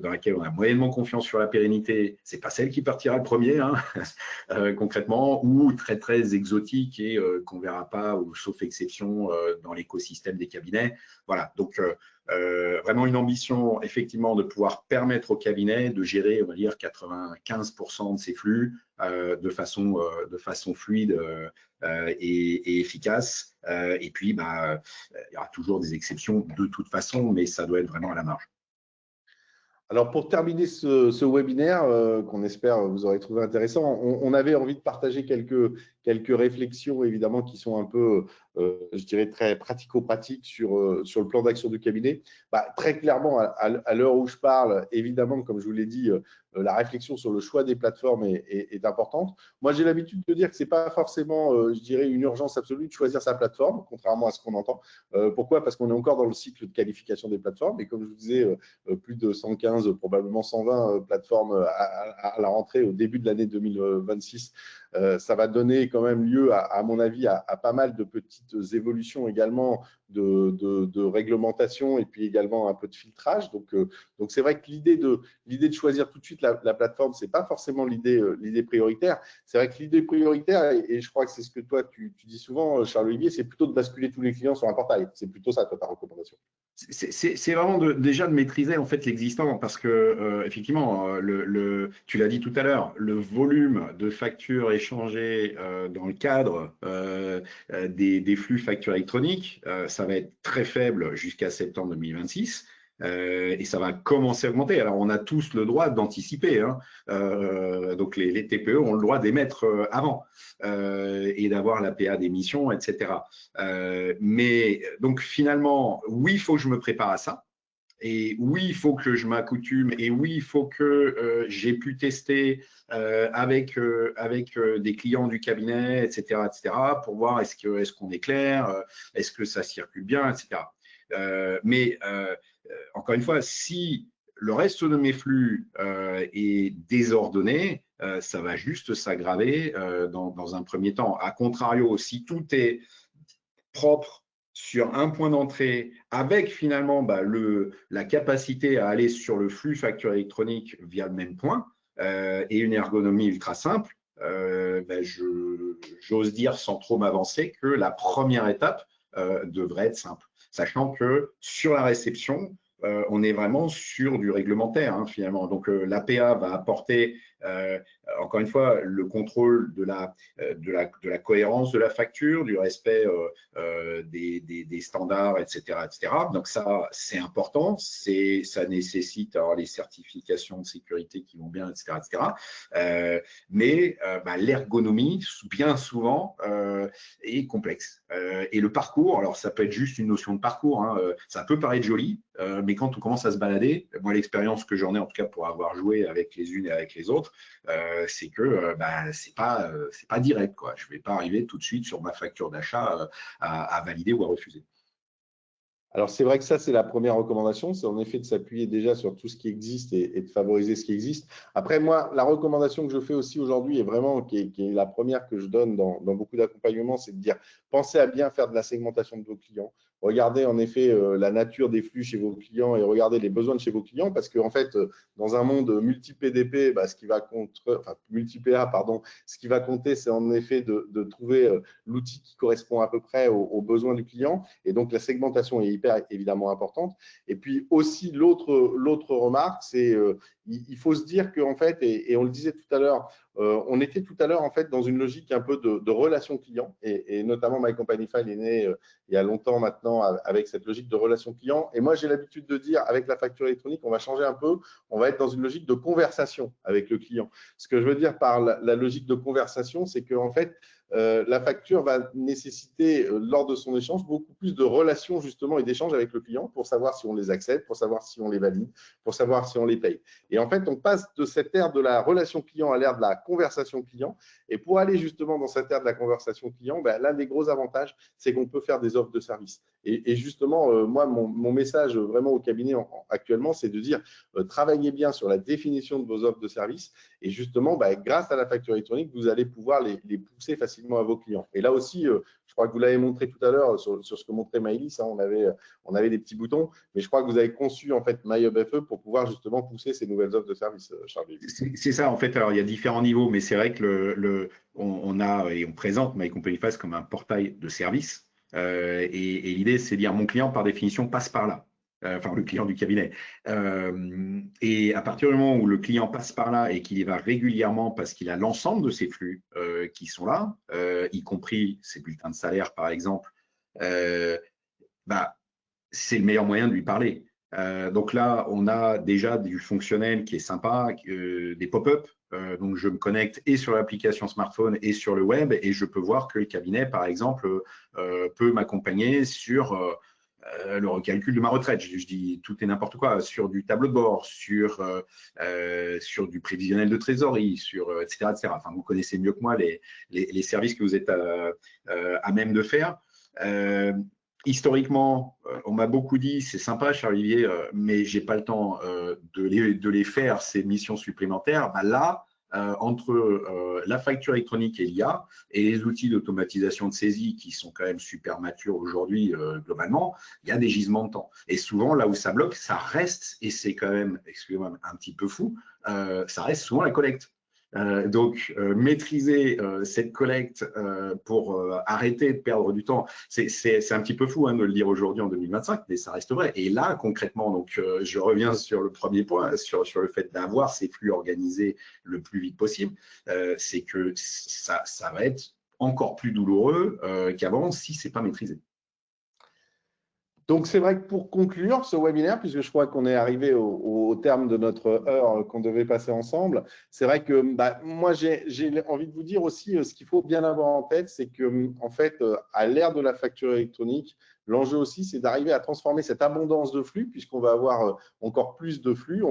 dans laquelle on a moyennement confiance sur la pérennité, c'est pas celle qui partira le premier, hein, concrètement, ou très très exotique et qu'on verra pas, ou sauf exception, dans l'écosystème des cabinets. Voilà, donc vraiment une ambition effectivement de pouvoir permettre au cabinet de gérer, on va dire, 95% de ses flux de façon fluide et efficace. Et puis, il y aura toujours des exceptions de toute façon, mais ça doit être vraiment à la marge. Alors, pour terminer ce webinaire, qu'on espère vous aurez trouvé intéressant, on avait envie de partager quelques réflexions, évidemment, qui sont un peu, je dirais, très pratico-pratiques sur le plan d'action du cabinet. Très clairement, à l'heure où je parle, évidemment, comme je vous l'ai dit, la réflexion sur le choix des plateformes est importante. Moi, j'ai l'habitude de dire que ce n'est pas forcément, je dirais, une urgence absolue de choisir sa plateforme, contrairement à ce qu'on entend. Pourquoi? Parce qu'on est encore dans le cycle de qualification des plateformes. Et comme je vous disais, plus de 115, probablement 120 plateformes à la rentrée au début de l'année 2026. Ça va donner quand même lieu, à mon avis, à pas mal de petites évolutions également de réglementation et puis également un peu de filtrage. Donc c'est vrai que l'idée de choisir tout de suite la plateforme, ce n'est pas forcément l'idée prioritaire. C'est vrai que l'idée prioritaire, et je crois que c'est ce que toi tu dis souvent, Charles-Olivier, c'est plutôt de basculer tous les clients sur un portail. C'est plutôt ça, toi, ta recommandation. C'est vraiment déjà de maîtriser en fait l'existant, parce que effectivement, tu l'as dit tout à l'heure, le volume de factures échangées dans le cadre des flux factures électroniques, ça va être très faible jusqu'à septembre 2026. Et ça va commencer à augmenter. Alors, on a tous le droit d'anticiper, hein. Donc, les TPE ont le droit d'émettre avant et d'avoir la PA d'émission, etc. Mais donc, finalement, oui, il faut que je me prépare à ça. Et oui, il faut que je m'accoutume. Et oui, il faut que j'ai pu tester avec des clients du cabinet, etc., pour voir est-ce qu'on est clair, est-ce que ça circule bien, etc. Mais encore une fois, si le reste de mes flux est désordonné, ça va juste s'aggraver dans un premier temps. A contrario, si tout est propre sur un point d'entrée avec finalement la capacité à aller sur le flux facture électronique via le même point et une ergonomie ultra simple, j'ose dire sans trop m'avancer que la première étape devrait être simple, sachant que sur la réception, on est vraiment sur du réglementaire hein, finalement. Donc l'APA va apporter encore une fois le contrôle de la cohérence de la facture, du respect des standards, etc., etc. Donc ça, c'est important. Ça nécessite alors, les certifications de sécurité qui vont bien, etc., etc. Mais l'ergonomie, bien souvent, est complexe. Et le parcours, alors ça peut être juste une notion de parcours. Hein, ça peut paraître joli, mais quand on commence à se balader, moi l'expérience que j'en ai en tout cas pour avoir joué avec les unes et avec les autres, c'est que c'est pas direct quoi. Je vais pas arriver tout de suite sur ma facture d'achat à valider ou à refuser. Alors, c'est vrai que ça, c'est la première recommandation, c'est en effet de s'appuyer déjà sur tout ce qui existe et de favoriser ce qui existe. Après, moi, la recommandation que je fais aussi aujourd'hui, et vraiment qui est la première que je donne dans beaucoup d'accompagnements, c'est de dire, pensez à bien faire de la segmentation de vos clients. Regardez en effet la nature des flux chez vos clients et regardez les besoins de chez vos clients, parce qu'en fait, dans un monde multi-PDP, ce qui va multi-PA, pardon, ce qui va compter, c'est en effet de trouver l'outil qui correspond à peu près aux besoins du client. Et donc, la segmentation est hyper évidemment importante. Et puis aussi, l'autre remarque, c'est il faut se dire qu'en fait, et on le disait tout à l'heure, on était tout à l'heure en fait dans une logique un peu de relation client, et notamment My Company File est né il y a longtemps maintenant avec cette logique de relation client. Et moi, j'ai l'habitude de dire, avec la facture électronique, on va changer un peu, on va être dans une logique de conversation avec le client. Ce que je veux dire par la logique de conversation, c'est qu'en fait, la facture va nécessiter, lors de son échange, beaucoup plus de relations justement et d'échanges avec le client pour savoir si on les accepte, pour savoir si on les valide, pour savoir si on les paye. Et en fait, on passe de cette ère de la relation client à l'ère de la conversation client. Et pour aller justement dans cette ère de la conversation client, l'un des gros avantages, c'est qu'on peut faire des offres de service. Et justement, moi, mon message vraiment au cabinet actuellement, c'est de dire, travaillez bien sur la définition de vos offres de service. Et justement, grâce à la facture électronique, vous allez pouvoir les pousser facilement à vos clients. Et là aussi, je crois que vous l'avez montré tout à l'heure sur ce que montrait Maëlys, hein, on avait des petits boutons, mais je crois que vous avez conçu en fait MyHubFE pour pouvoir justement pousser ces nouvelles offres de service, Charles. C'est ça en fait. Alors il y a différents niveaux, mais c'est vrai que on présente My Company File comme un portail de service. Et l'idée, c'est de dire mon client par définition passe par là. Enfin, le client du cabinet. Et à partir du moment où le client passe par là et qu'il y va régulièrement parce qu'il a l'ensemble de ses flux qui sont là, y compris ses bulletins de salaire par exemple, c'est le meilleur moyen de lui parler. Donc là, on a déjà du fonctionnel qui est sympa, des pop-up. Donc, je me connecte et sur l'application smartphone et sur le web et je peux voir que le cabinet, par exemple, peut m'accompagner sur le recalcul de ma retraite. Je dis tout et n'importe quoi, sur du tableau de bord, sur du prévisionnel de trésorerie, etc., etc. Enfin, vous connaissez mieux que moi les services que vous êtes à même de faire. Historiquement, on m'a beaucoup dit, c'est sympa, Charles-Olivier, mais j'ai pas le temps de les faire, ces missions supplémentaires. Là, entre la facture électronique et l'IA et les outils d'automatisation de saisie qui sont quand même super matures aujourd'hui globalement, il y a des gisements de temps. Et souvent, là où ça bloque, ça reste, et c'est quand même, excusez-moi, un petit peu fou, ça reste souvent la collecte. Donc, maîtriser cette collecte pour arrêter de perdre du temps, c'est un petit peu fou hein, de le dire aujourd'hui en 2025, mais ça reste vrai. Et là, concrètement, donc, je reviens sur le premier point, sur le fait d'avoir ces flux organisés le plus vite possible, c'est que ça va être encore plus douloureux qu'avant si ce n'est pas maîtrisé. Donc, c'est vrai que pour conclure ce webinaire, puisque je crois qu'on est arrivé au terme de notre heure qu'on devait passer ensemble, c'est vrai que moi, j'ai envie de vous dire aussi, ce qu'il faut bien avoir en tête, c'est que en fait, à l'ère de la facture électronique, l'enjeu aussi, c'est d'arriver à transformer cette abondance de flux, puisqu'on va avoir encore plus de flux.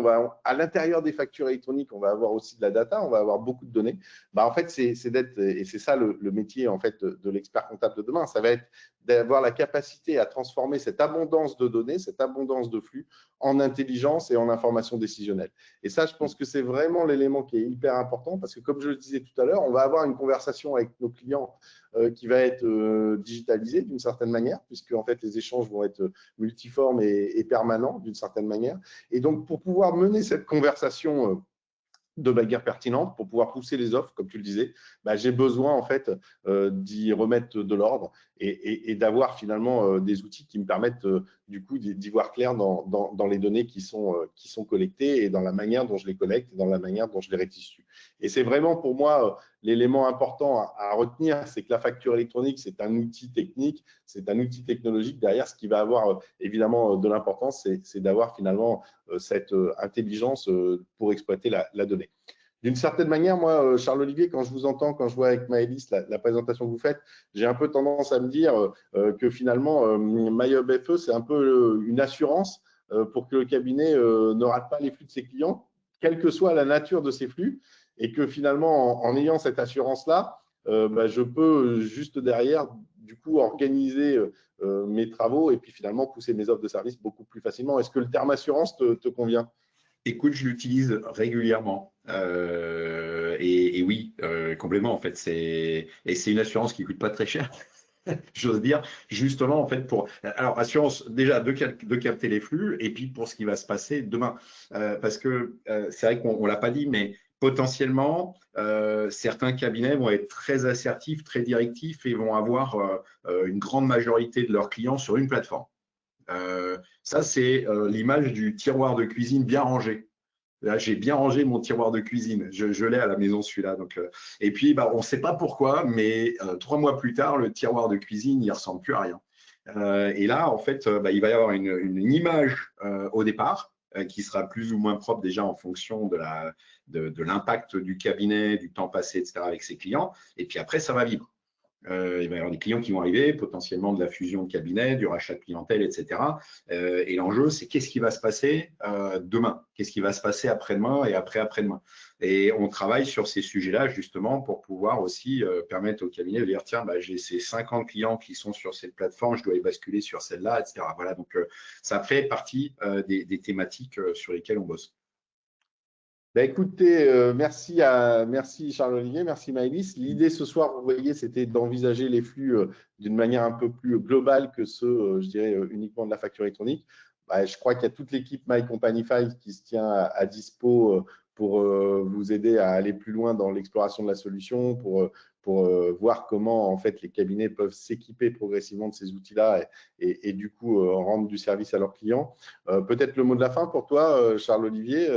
À l'intérieur des factures électroniques, on va avoir aussi de la data, on va avoir beaucoup de données. En fait, c'est d'être, et c'est ça le métier en fait, de l'expert comptable de demain, ça va être d'avoir la capacité à transformer cette abondance de données, cette abondance de flux en intelligence et en information décisionnelle. Et ça, je pense que c'est vraiment l'élément qui est hyper important parce que, comme je le disais tout à l'heure, on va avoir une conversation avec nos clients qui va être digitalisée d'une certaine manière, puisque en fait, les échanges vont être multiformes et permanents d'une certaine manière. Et donc, pour pouvoir mener cette conversation de manière pertinente, pour pouvoir pousser les offres, comme tu le disais, j'ai besoin en fait d'y remettre de l'ordre et d'avoir finalement des outils qui me permettent du coup d'y voir clair dans les données qui sont collectées et dans la manière dont je les collecte et dans la manière dont je les restitue. Et c'est vraiment pour moi l'élément important à retenir, c'est que la facture électronique, c'est un outil technique, c'est un outil technologique. Derrière, ce qui va avoir évidemment de l'importance, c'est d'avoir finalement cette intelligence pour exploiter la donnée. D'une certaine manière, moi, Charles-Olivier, quand je vous entends, quand je vois avec Maëlys la présentation que vous faites, j'ai un peu tendance à me dire que finalement, MyHubFE, c'est un peu une assurance pour que le cabinet ne rate pas les flux de ses clients, quelle que soit la nature de ces flux, et que finalement, en ayant cette assurance-là, je peux juste derrière, du coup, organiser mes travaux et puis finalement pousser mes offres de services beaucoup plus facilement. Est-ce que le terme assurance te convient? Écoute, je l'utilise régulièrement. Et oui, complètement, en fait. C'est une assurance qui ne coûte pas très cher, j'ose dire, justement, en fait, alors, assurance, déjà, de capter les flux, et puis pour ce qui va se passer demain. Parce que c'est vrai qu'on ne l'a pas dit, mais potentiellement, certains cabinets vont être très assertifs, très directifs, et vont avoir une grande majorité de leurs clients sur une plateforme. Ça, c'est l'image du tiroir de cuisine bien rangé. Là, j'ai bien rangé mon tiroir de cuisine. Je l'ai à la maison, celui-là. Et puis, on ne sait pas pourquoi, mais 3 mois plus tard, le tiroir de cuisine, il ne ressemble plus à rien. Et là, en fait, il va y avoir une image au départ qui sera plus ou moins propre déjà en fonction de l'impact du cabinet, du temps passé, etc. avec ses clients. Et puis après, ça va vivre. Il va y avoir des clients qui vont arriver, potentiellement de la fusion de cabinet, du rachat de clientèle, etc. Et l'enjeu, c'est qu'est-ce qui va se passer demain, qu'est-ce qui va se passer après-demain et après-après-demain. Et on travaille sur ces sujets-là justement pour pouvoir aussi permettre au cabinet de dire tiens, j'ai ces 50 clients qui sont sur cette plateforme, je dois les basculer sur celle-là, etc. Voilà, donc ça fait partie des thématiques sur lesquelles on bosse. Écoutez, merci Charles-Olivier, merci Maëlys. L'idée ce soir, vous voyez, c'était d'envisager les flux d'une manière un peu plus globale que ceux, je dirais, uniquement de la facture électronique. Je crois qu'il y a toute l'équipe My Company 5 qui se tient à dispo pour vous aider à aller plus loin dans l'exploration de la solution, pour voir comment en fait les cabinets peuvent s'équiper progressivement de ces outils-là et du coup rendre du service à leurs clients. Peut-être le mot de la fin pour toi, Charles-Olivier.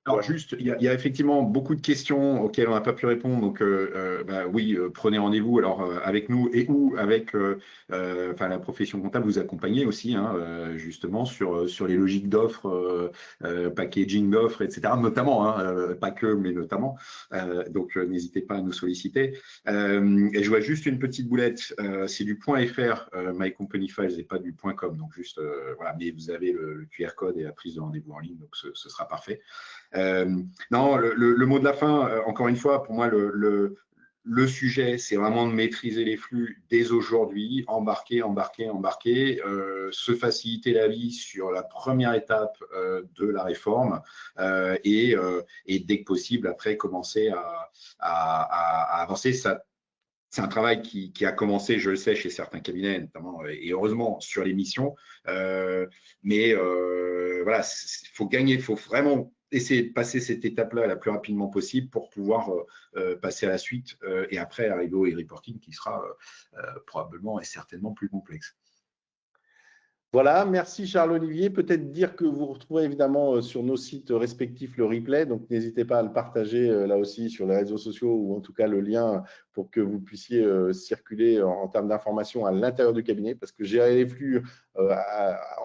Alors juste, il y a effectivement beaucoup de questions auxquelles on n'a pas pu répondre. Donc, oui, prenez rendez-vous alors avec nous et ou avec la profession comptable, vous accompagner aussi, hein, justement sur les logiques d'offres, packaging d'offres, etc. Notamment, hein, pas que, mais notamment. Donc, n'hésitez pas à nous solliciter. Et je vois juste une petite boulette. C'est du .fr, My Company Files, et pas du .com. Donc juste, voilà. Mais vous avez le QR code et la prise de rendez-vous en ligne, donc ce sera parfait. Non, le mot de la fin, encore une fois, pour moi, le sujet, c'est vraiment de maîtriser les flux dès aujourd'hui, embarquer, se faciliter la vie sur la première étape de la réforme et dès que possible, après, commencer à avancer. C'est un travail qui a commencé, je le sais, chez certains cabinets, notamment, et heureusement, sur les missions. Mais voilà, il faut gagner, il faut vraiment essayer de passer cette étape-là la plus rapidement possible pour pouvoir passer à la suite et après arriver au e-reporting qui sera probablement et certainement plus complexe. Voilà, merci Charles-Olivier. Peut-être dire que vous retrouvez évidemment sur nos sites respectifs le replay, donc n'hésitez pas à le partager là aussi sur les réseaux sociaux ou en tout cas le lien pour que vous puissiez circuler en termes d'informations à l'intérieur du cabinet, parce que gérer les flux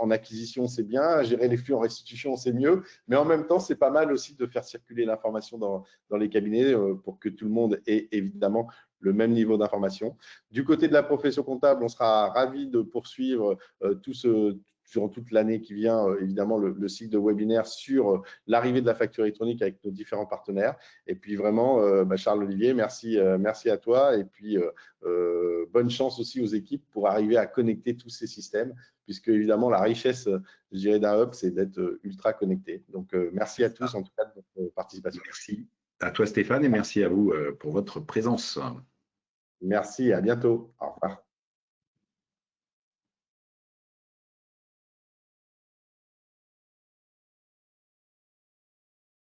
en acquisition, c'est bien, gérer les flux en restitution, c'est mieux, mais en même temps, c'est pas mal aussi de faire circuler l'information dans les cabinets pour que tout le monde ait évidemment le même niveau d'information. Du côté de la profession comptable, on sera ravis de poursuivre durant toute l'année qui vient, évidemment, le cycle de webinaire sur l'arrivée de la facture électronique avec nos différents partenaires. Et puis vraiment, Charles-Olivier, merci à toi. Et puis, bonne chance aussi aux équipes pour arriver à connecter tous ces systèmes, puisque évidemment, la richesse, je dirais, d'un hub, c'est d'être ultra connecté. Donc, merci à tous, en tout cas, de votre participation. Merci à toi, Stéphane, et merci à vous pour votre présence. Merci, à bientôt. Au revoir.